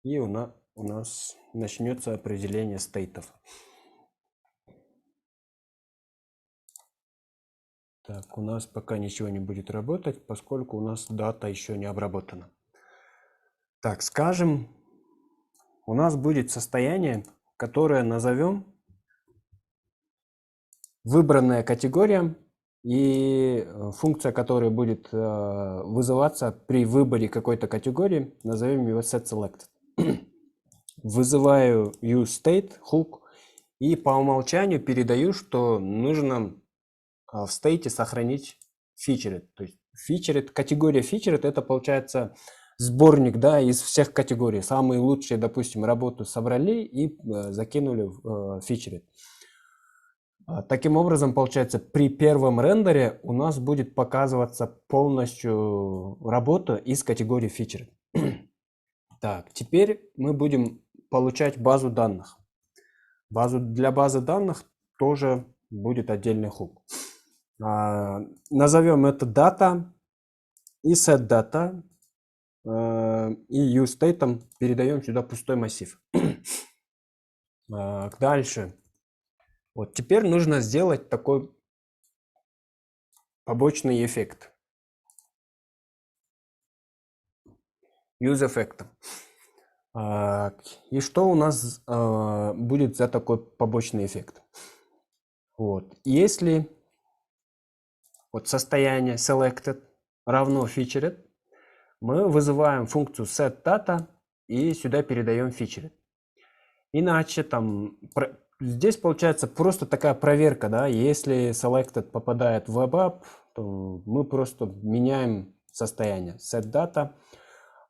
И у нас начнется определение стейтов. Так, у нас пока ничего не будет работать, поскольку у нас дата еще не обработана. Так, скажем, у нас будет состояние, которое назовем выбранная категория и функция, которая будет вызываться при выборе какой-то категории, назовем его setSelected. Вызываю useState, hook, и по умолчанию передаю, что нужно в стейте сохранить featured. То есть featured, категория featured — это получается сборник, да, из всех категорий. Самые лучшие, допустим, работу собрали и закинули в featured. Таким образом, получается, при первом рендере у нас будет показываться полностью работа из категории featured. Так, теперь мы будем получать базу данных. Для базы данных тоже будет отдельный хук. Назовем это data и setData, и useState передаем сюда пустой массив. Дальше. Вот теперь нужно сделать такой побочный эффект. useEffect. И что у нас будет за такой побочный эффект? Вот. Если вот состояние selected равно featured, мы вызываем функцию setData и сюда передаем featured. Иначе там здесь получается просто такая проверка, да, если selected попадает в WebApp, то мы просто меняем состояние setData,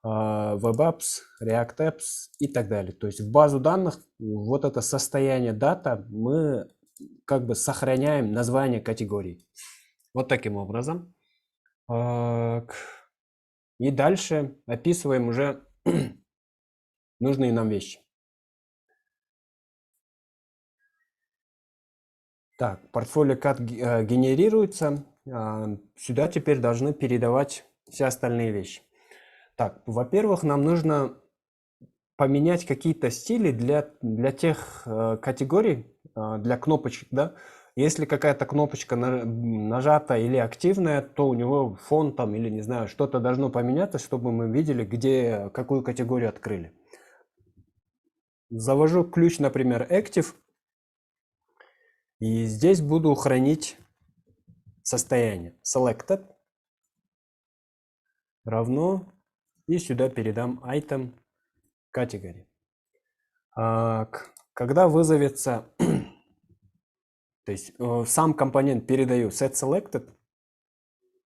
WebApps, React Apps и так далее. То есть в базу данных вот это состояние дата мы как бы сохраняем название категории. Вот таким образом. И дальше описываем уже нужные нам вещи. Так, портфолио кат генерируется. Сюда теперь должны передавать все остальные вещи. Так, во-первых, нам нужно поменять какие-то стили для тех категорий, для кнопочек, да. Если какая-то кнопочка нажата или активная, то у него фон там или, не знаю, что-то должно поменяться, чтобы мы видели, какую категорию открыли. Завожу ключ, например, active, и здесь буду хранить состояние selected равно, и сюда передам item category. Когда вызовется, то есть сам компонент передаю setSelected,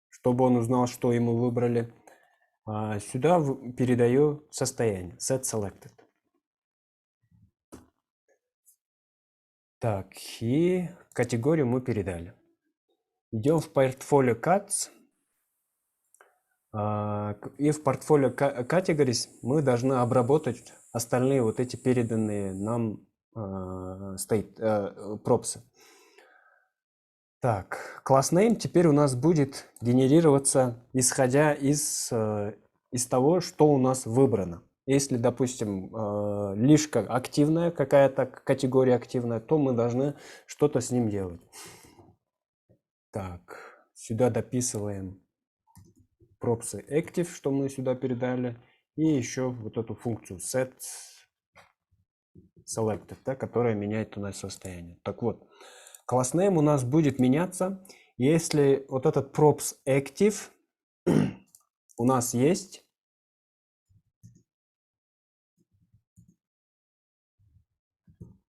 чтобы он узнал, что ему выбрали. Сюда передаю состояние setSelected. Так, и категорию мы передали. Идем в портфолио Cats. И в портфолио Categories мы должны обработать остальные вот эти переданные нам пропсы. Так, class name теперь у нас будет генерироваться, исходя из того, что у нас выбрано. Если, допустим, лишка активная, какая-то категория активная, то мы должны что-то с ним делать. Так, сюда дописываем props active, что мы сюда передали, и еще вот эту функцию set selected, да, которая меняет у нас состояние. Так вот, class name у нас будет меняться, если вот этот props active у нас есть,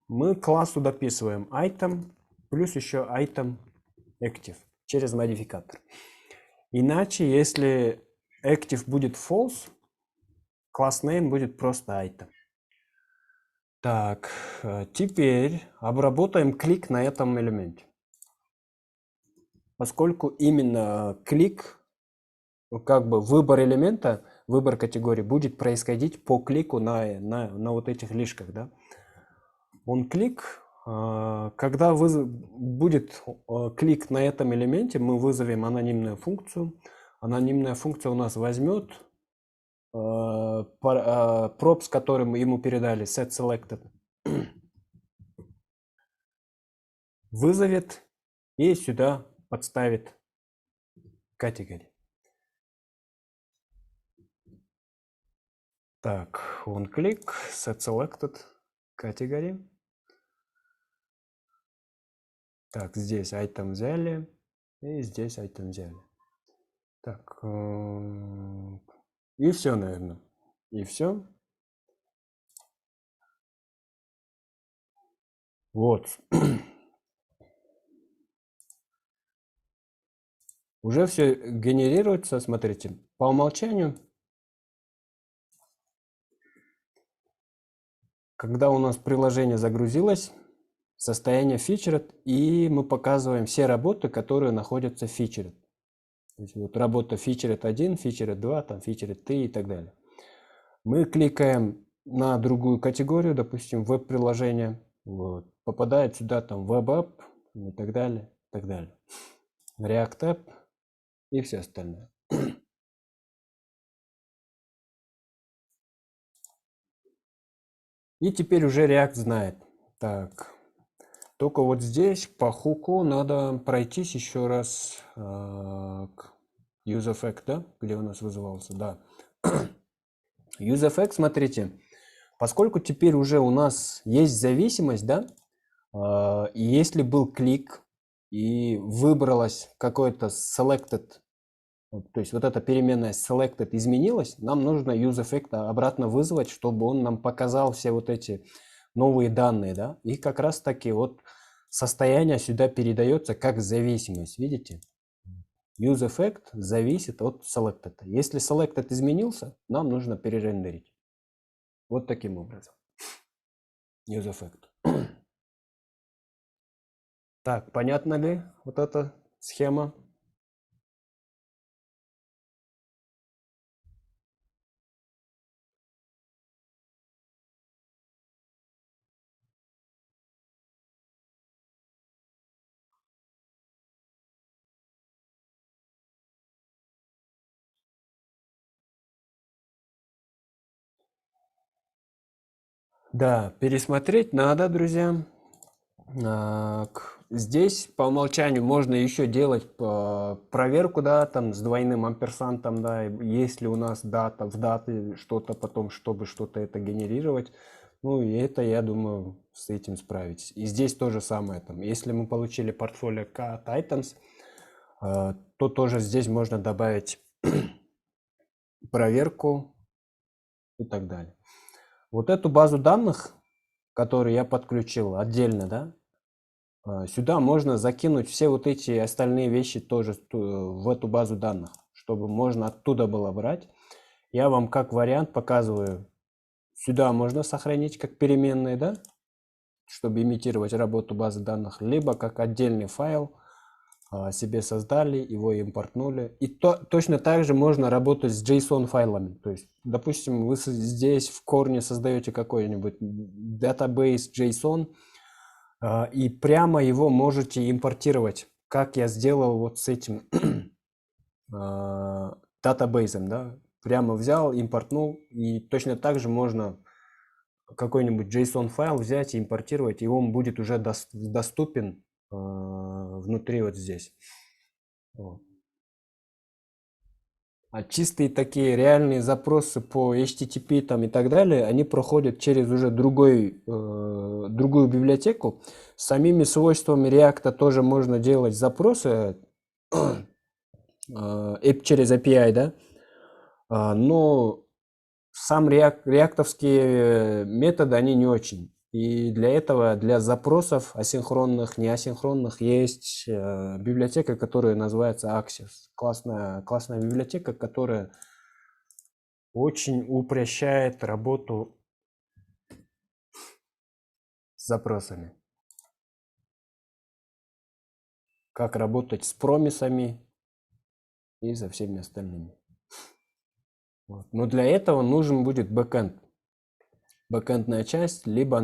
мы классу дописываем item плюс еще item active через модификатор. Иначе, если active будет false, class name будет просто item. Так, теперь обработаем клик на этом элементе. Поскольку именно клик, как бы выбор элемента, выбор категории будет происходить по клику на вот этих лишках, да? Он клик, когда будет клик на этом элементе, мы вызовем анонимную функцию. Анонимная функция у нас возьмет props, который мы ему передали, setSelected, вызовет и сюда подставит категории. Так, onClick, setSelected, category. Так, здесь item взяли и здесь item взяли. Так, и все, наверное. И все. Вот. Уже все генерируется, смотрите, по умолчанию. Когда у нас приложение загрузилось, состояние featured, и мы показываем все работы, которые находятся в featured. То есть вот работа featured 1, featured 2, там featured 3 и так далее. Мы кликаем на другую категорию, допустим, веб-приложение, вот, попадает сюда там web-app и так далее, и так далее. React App и все остальное. И теперь уже React знает. Так, только вот здесь по хуку надо пройтись еще раз к useEffect, да, где у нас вызывался, да. useEffect, смотрите, поскольку теперь уже у нас есть зависимость, да, и если был клик и выбралось какой-то selected, то есть вот эта переменная selected изменилась, нам нужно useEffect обратно вызвать, чтобы он нам показал все вот эти новые данные, да, и как раз таки вот состояние сюда передается как зависимость, видите? useEffect зависит от selected. Если selected изменился, нам нужно перерендерить. Вот таким образом. useEffect. Так, понятна ли вот эта схема? Да, пересмотреть надо, друзья. Здесь по умолчанию можно еще делать проверку, да, там с двойным амперсантом, да, есть ли у нас дата в даты что-то потом, чтобы что-то это генерировать. Ну и это, я думаю, с этим справитесь. И здесь то же самое, там, если мы получили портфолио cut items, то тоже здесь можно добавить проверку и так далее. Вот эту базу данных, которую я подключил отдельно, да, сюда можно закинуть все вот эти остальные вещи тоже в эту базу данных, чтобы можно оттуда было брать. Я вам как вариант показываю. Сюда можно сохранить как переменные, да, чтобы имитировать работу базы данных, либо как отдельный файл себе создали, его импортнули. И точно так же можно работать с JSON файлами. То есть, допустим, вы здесь в корне создаете какой-нибудь database JSON, и прямо его можете импортировать, как я сделал вот с этим датабейсом, да. прямо взял, импортнул, и точно так же можно какой-нибудь JSON файл взять и импортировать, и он будет уже доступен внутри вот здесь. Вот. А чистые такие реальные запросы по HTTP там и так далее, они проходят через уже другую библиотеку. С самими свойствами React тоже можно делать запросы через API, да? Но сам реактовские методы, они не очень. И для этого, для запросов асинхронных, неасинхронных, есть библиотека, которая называется Axios. Классная библиотека, которая очень упрощает работу с запросами. Как работать с промисами и со всеми остальными. Вот. Но для этого нужен будет бэкэнд. Бэкэндная часть, либо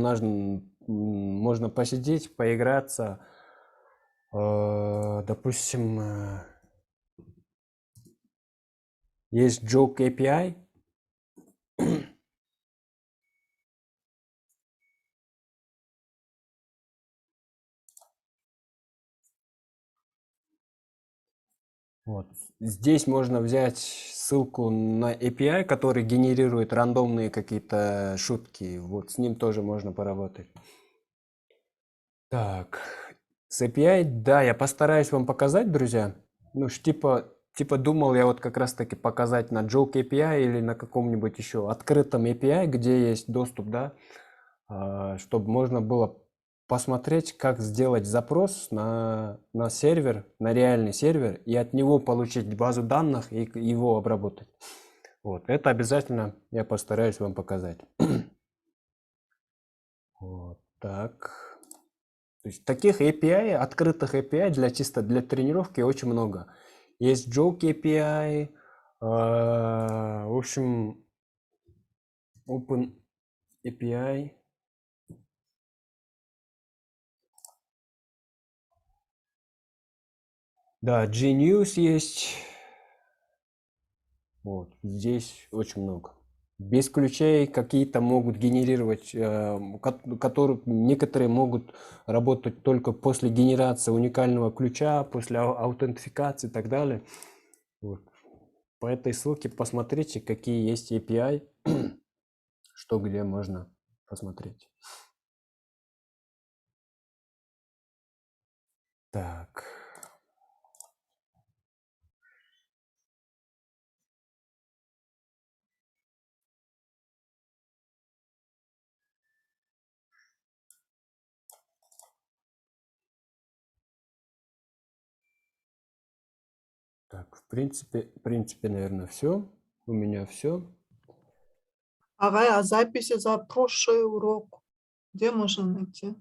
можно посидеть, поиграться. Допустим, есть Joke API. Вот. Здесь можно взять ссылку на API, который генерирует рандомные какие-то шутки. Вот с ним тоже можно поработать. Так, с API, да, я постараюсь вам показать, друзья. Ну, типа думал я вот как раз таки показать на Joke API или на каком-нибудь еще открытом API, где есть доступ, да, чтобы можно было посмотреть, как сделать запрос на сервер, на реальный сервер, и от него получить базу данных и его обработать. Вот, это обязательно я постараюсь вам показать. Вот так. То есть таких API, открытых API чисто для тренировки очень много. Есть Joke API, в общем, Open API. Да, Genius есть. Вот, здесь очень много. Без ключей какие-то могут генерировать, которые некоторые могут работать только после генерации уникального ключа, после аутентификации и так далее. Вот. По этой ссылке посмотрите, какие есть API, что где можно посмотреть. Так. Так, в принципе, наверное, все. У меня все. Ага, а записи за прошлый урок где можно найти?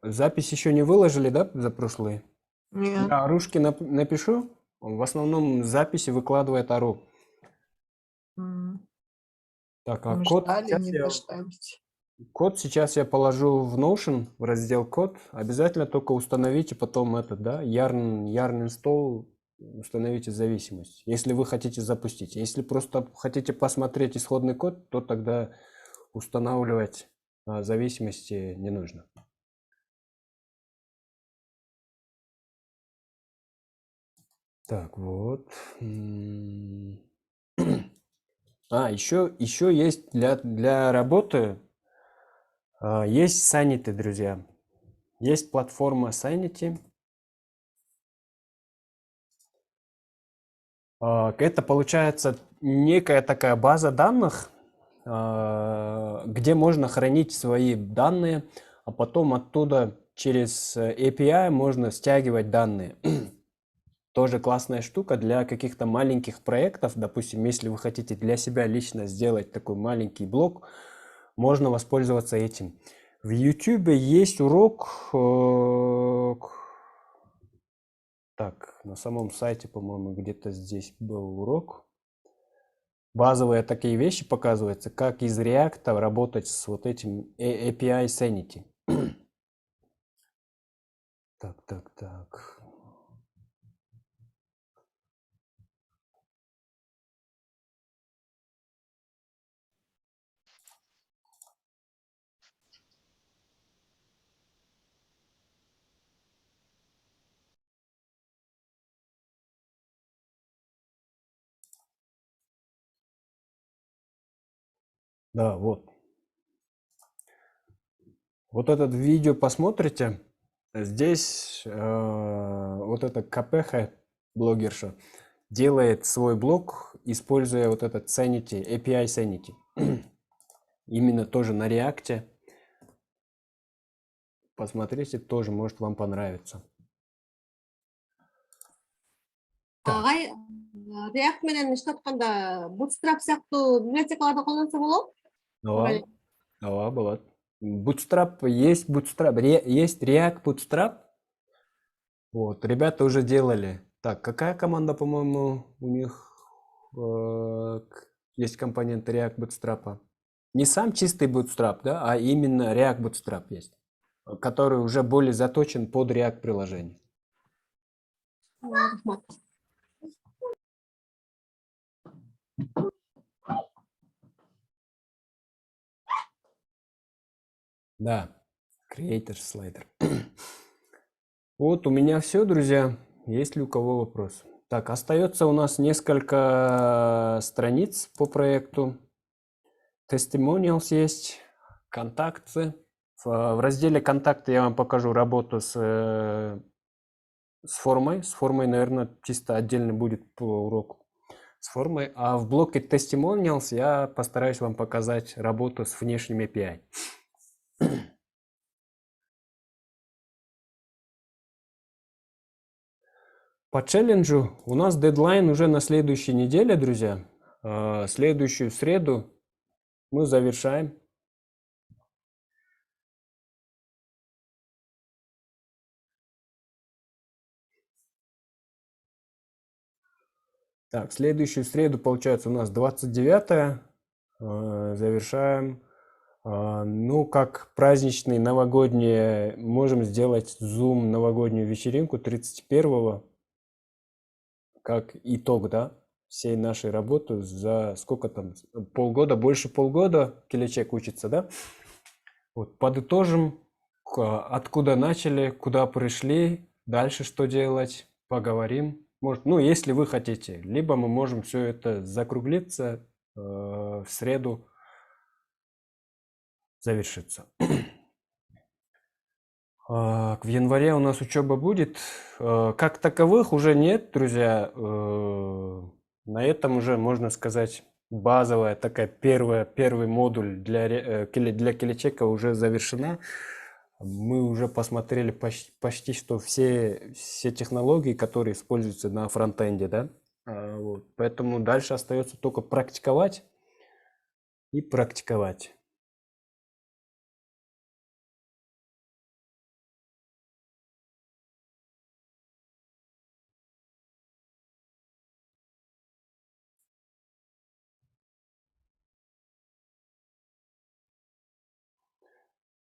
Запись еще не выложили, да, за прошлые? Нет, Я Арушке напишу. В основном записи выкладывает Ару. Так, а мы ждали, не дождались. код сейчас я положу в Notion, в раздел код. Обязательно только установите потом этот, да, yarn install, установите зависимость, если вы хотите запустить. Если просто хотите посмотреть исходный код, то тогда устанавливать зависимости не нужно. Так, вот. Еще есть для работы, есть Sanity, друзья. Есть платформа Sanity. Это получается некая такая база данных, где можно хранить свои данные, а потом оттуда через API можно стягивать данные. Тоже классная штука для каких-то маленьких проектов. Допустим, если вы хотите для себя лично сделать такой маленький блог, можно воспользоваться этим. В YouTube есть урок. Так, на самом сайте, по-моему, где-то здесь был урок. Базовые такие вещи показываются, как из React работать с вот этим API Sanity. Так. Да, вот. Вот этот видео посмотрите. Здесь вот эта КПХ, блогерша, делает свой блог, используя вот этот Sanity, API Sanity. Именно тоже на реакте. Посмотрите, тоже может вам понравиться. Так. ағай React менен иштатканда Bootstrap сыяктуу библиотекаларды колдонсо болобу? Ооба, ооба, болот. Bootstrap есть, есть React Bootstrap. Вот, ребята уже делали. Так, какая команда, по-моему, у них есть компонент React Bootstrap? Не сам чистый Bootstrap, да, а именно React Bootstrap есть, который уже более заточен под React приложение. Рахмат. Да, Creator слайдер. Вот у меня все, друзья. Есть ли у кого вопрос? Так, остается у нас несколько страниц по проекту. Testimonials есть, контакты. В разделе контакты я вам покажу работу с формой. С формой, наверное, чисто отдельно будет по уроку. С формой. А в блоке Testimonials я постараюсь вам показать работу с внешним API. По челленджу у нас дедлайн уже на следующей неделе, друзья. Следующую среду мы завершаем. Так, следующую среду, получается, у нас 29-е. Завершаем. Ну, как праздничный, новогодний, можем сделать Zoom новогоднюю вечеринку 31-го. Как итог, да, всей нашей работы за сколько там, полгода, больше полгода Келечек учится, да? Вот, подытожим, откуда начали, куда пришли, дальше что делать, поговорим. Может, ну, если вы хотите, либо мы можем все это закруглиться в среду, завершиться. В январе у нас учеба будет. Как таковых уже нет, друзья. На этом уже, можно сказать, базовая такая первый модуль для Келечека уже завершена. Мы уже посмотрели почти что все технологии, которые используются на фронтенде, да. Вот. Поэтому дальше остается только практиковать и практиковать.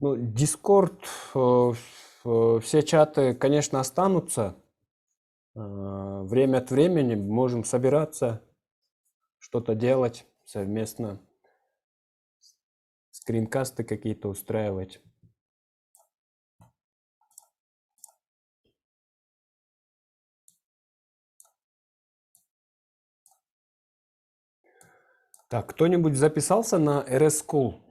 Ну, Discord, все чаты, конечно, останутся. Время от времени можем собираться, что-то делать совместно, скринкасты какие-то устраивать. Так, кто-нибудь записался на RS School?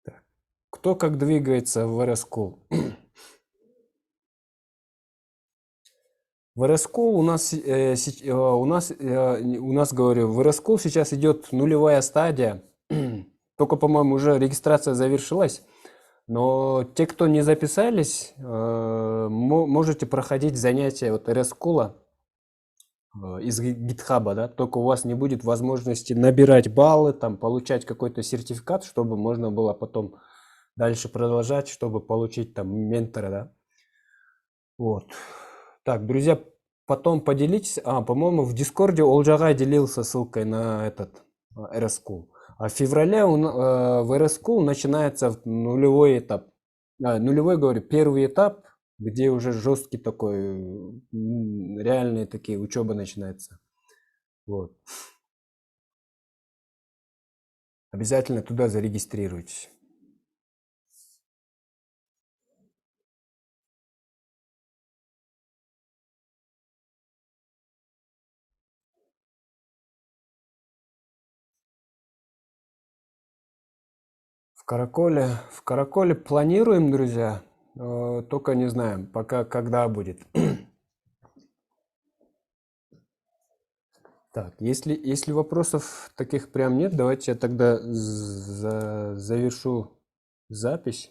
Так. Кто как двигается в RS School? В RS School у нас, говорю, в RS School сейчас идет нулевая стадия. Только, по-моему, уже регистрация завершилась. Но те, кто не записались, можете проходить занятия от RS School из GitHub, да, только у вас не будет возможности набирать баллы, там, получать какой-то сертификат, чтобы можно было потом дальше продолжать, чтобы получить там ментора, да. Вот. Так, друзья, потом поделитесь. По-моему, в Дискорде Олжага делился ссылкой на этот RS School. А в феврале в RS School начинается нулевой этап. Нулевой, говорю, первый этап, где уже жесткий такой, реальные такие учеба начинается. Вот. Обязательно туда зарегистрируйтесь. В Караколе планируем, друзья, только не знаем, пока когда будет. Так, если вопросов таких прям нет, давайте я тогда завершу запись.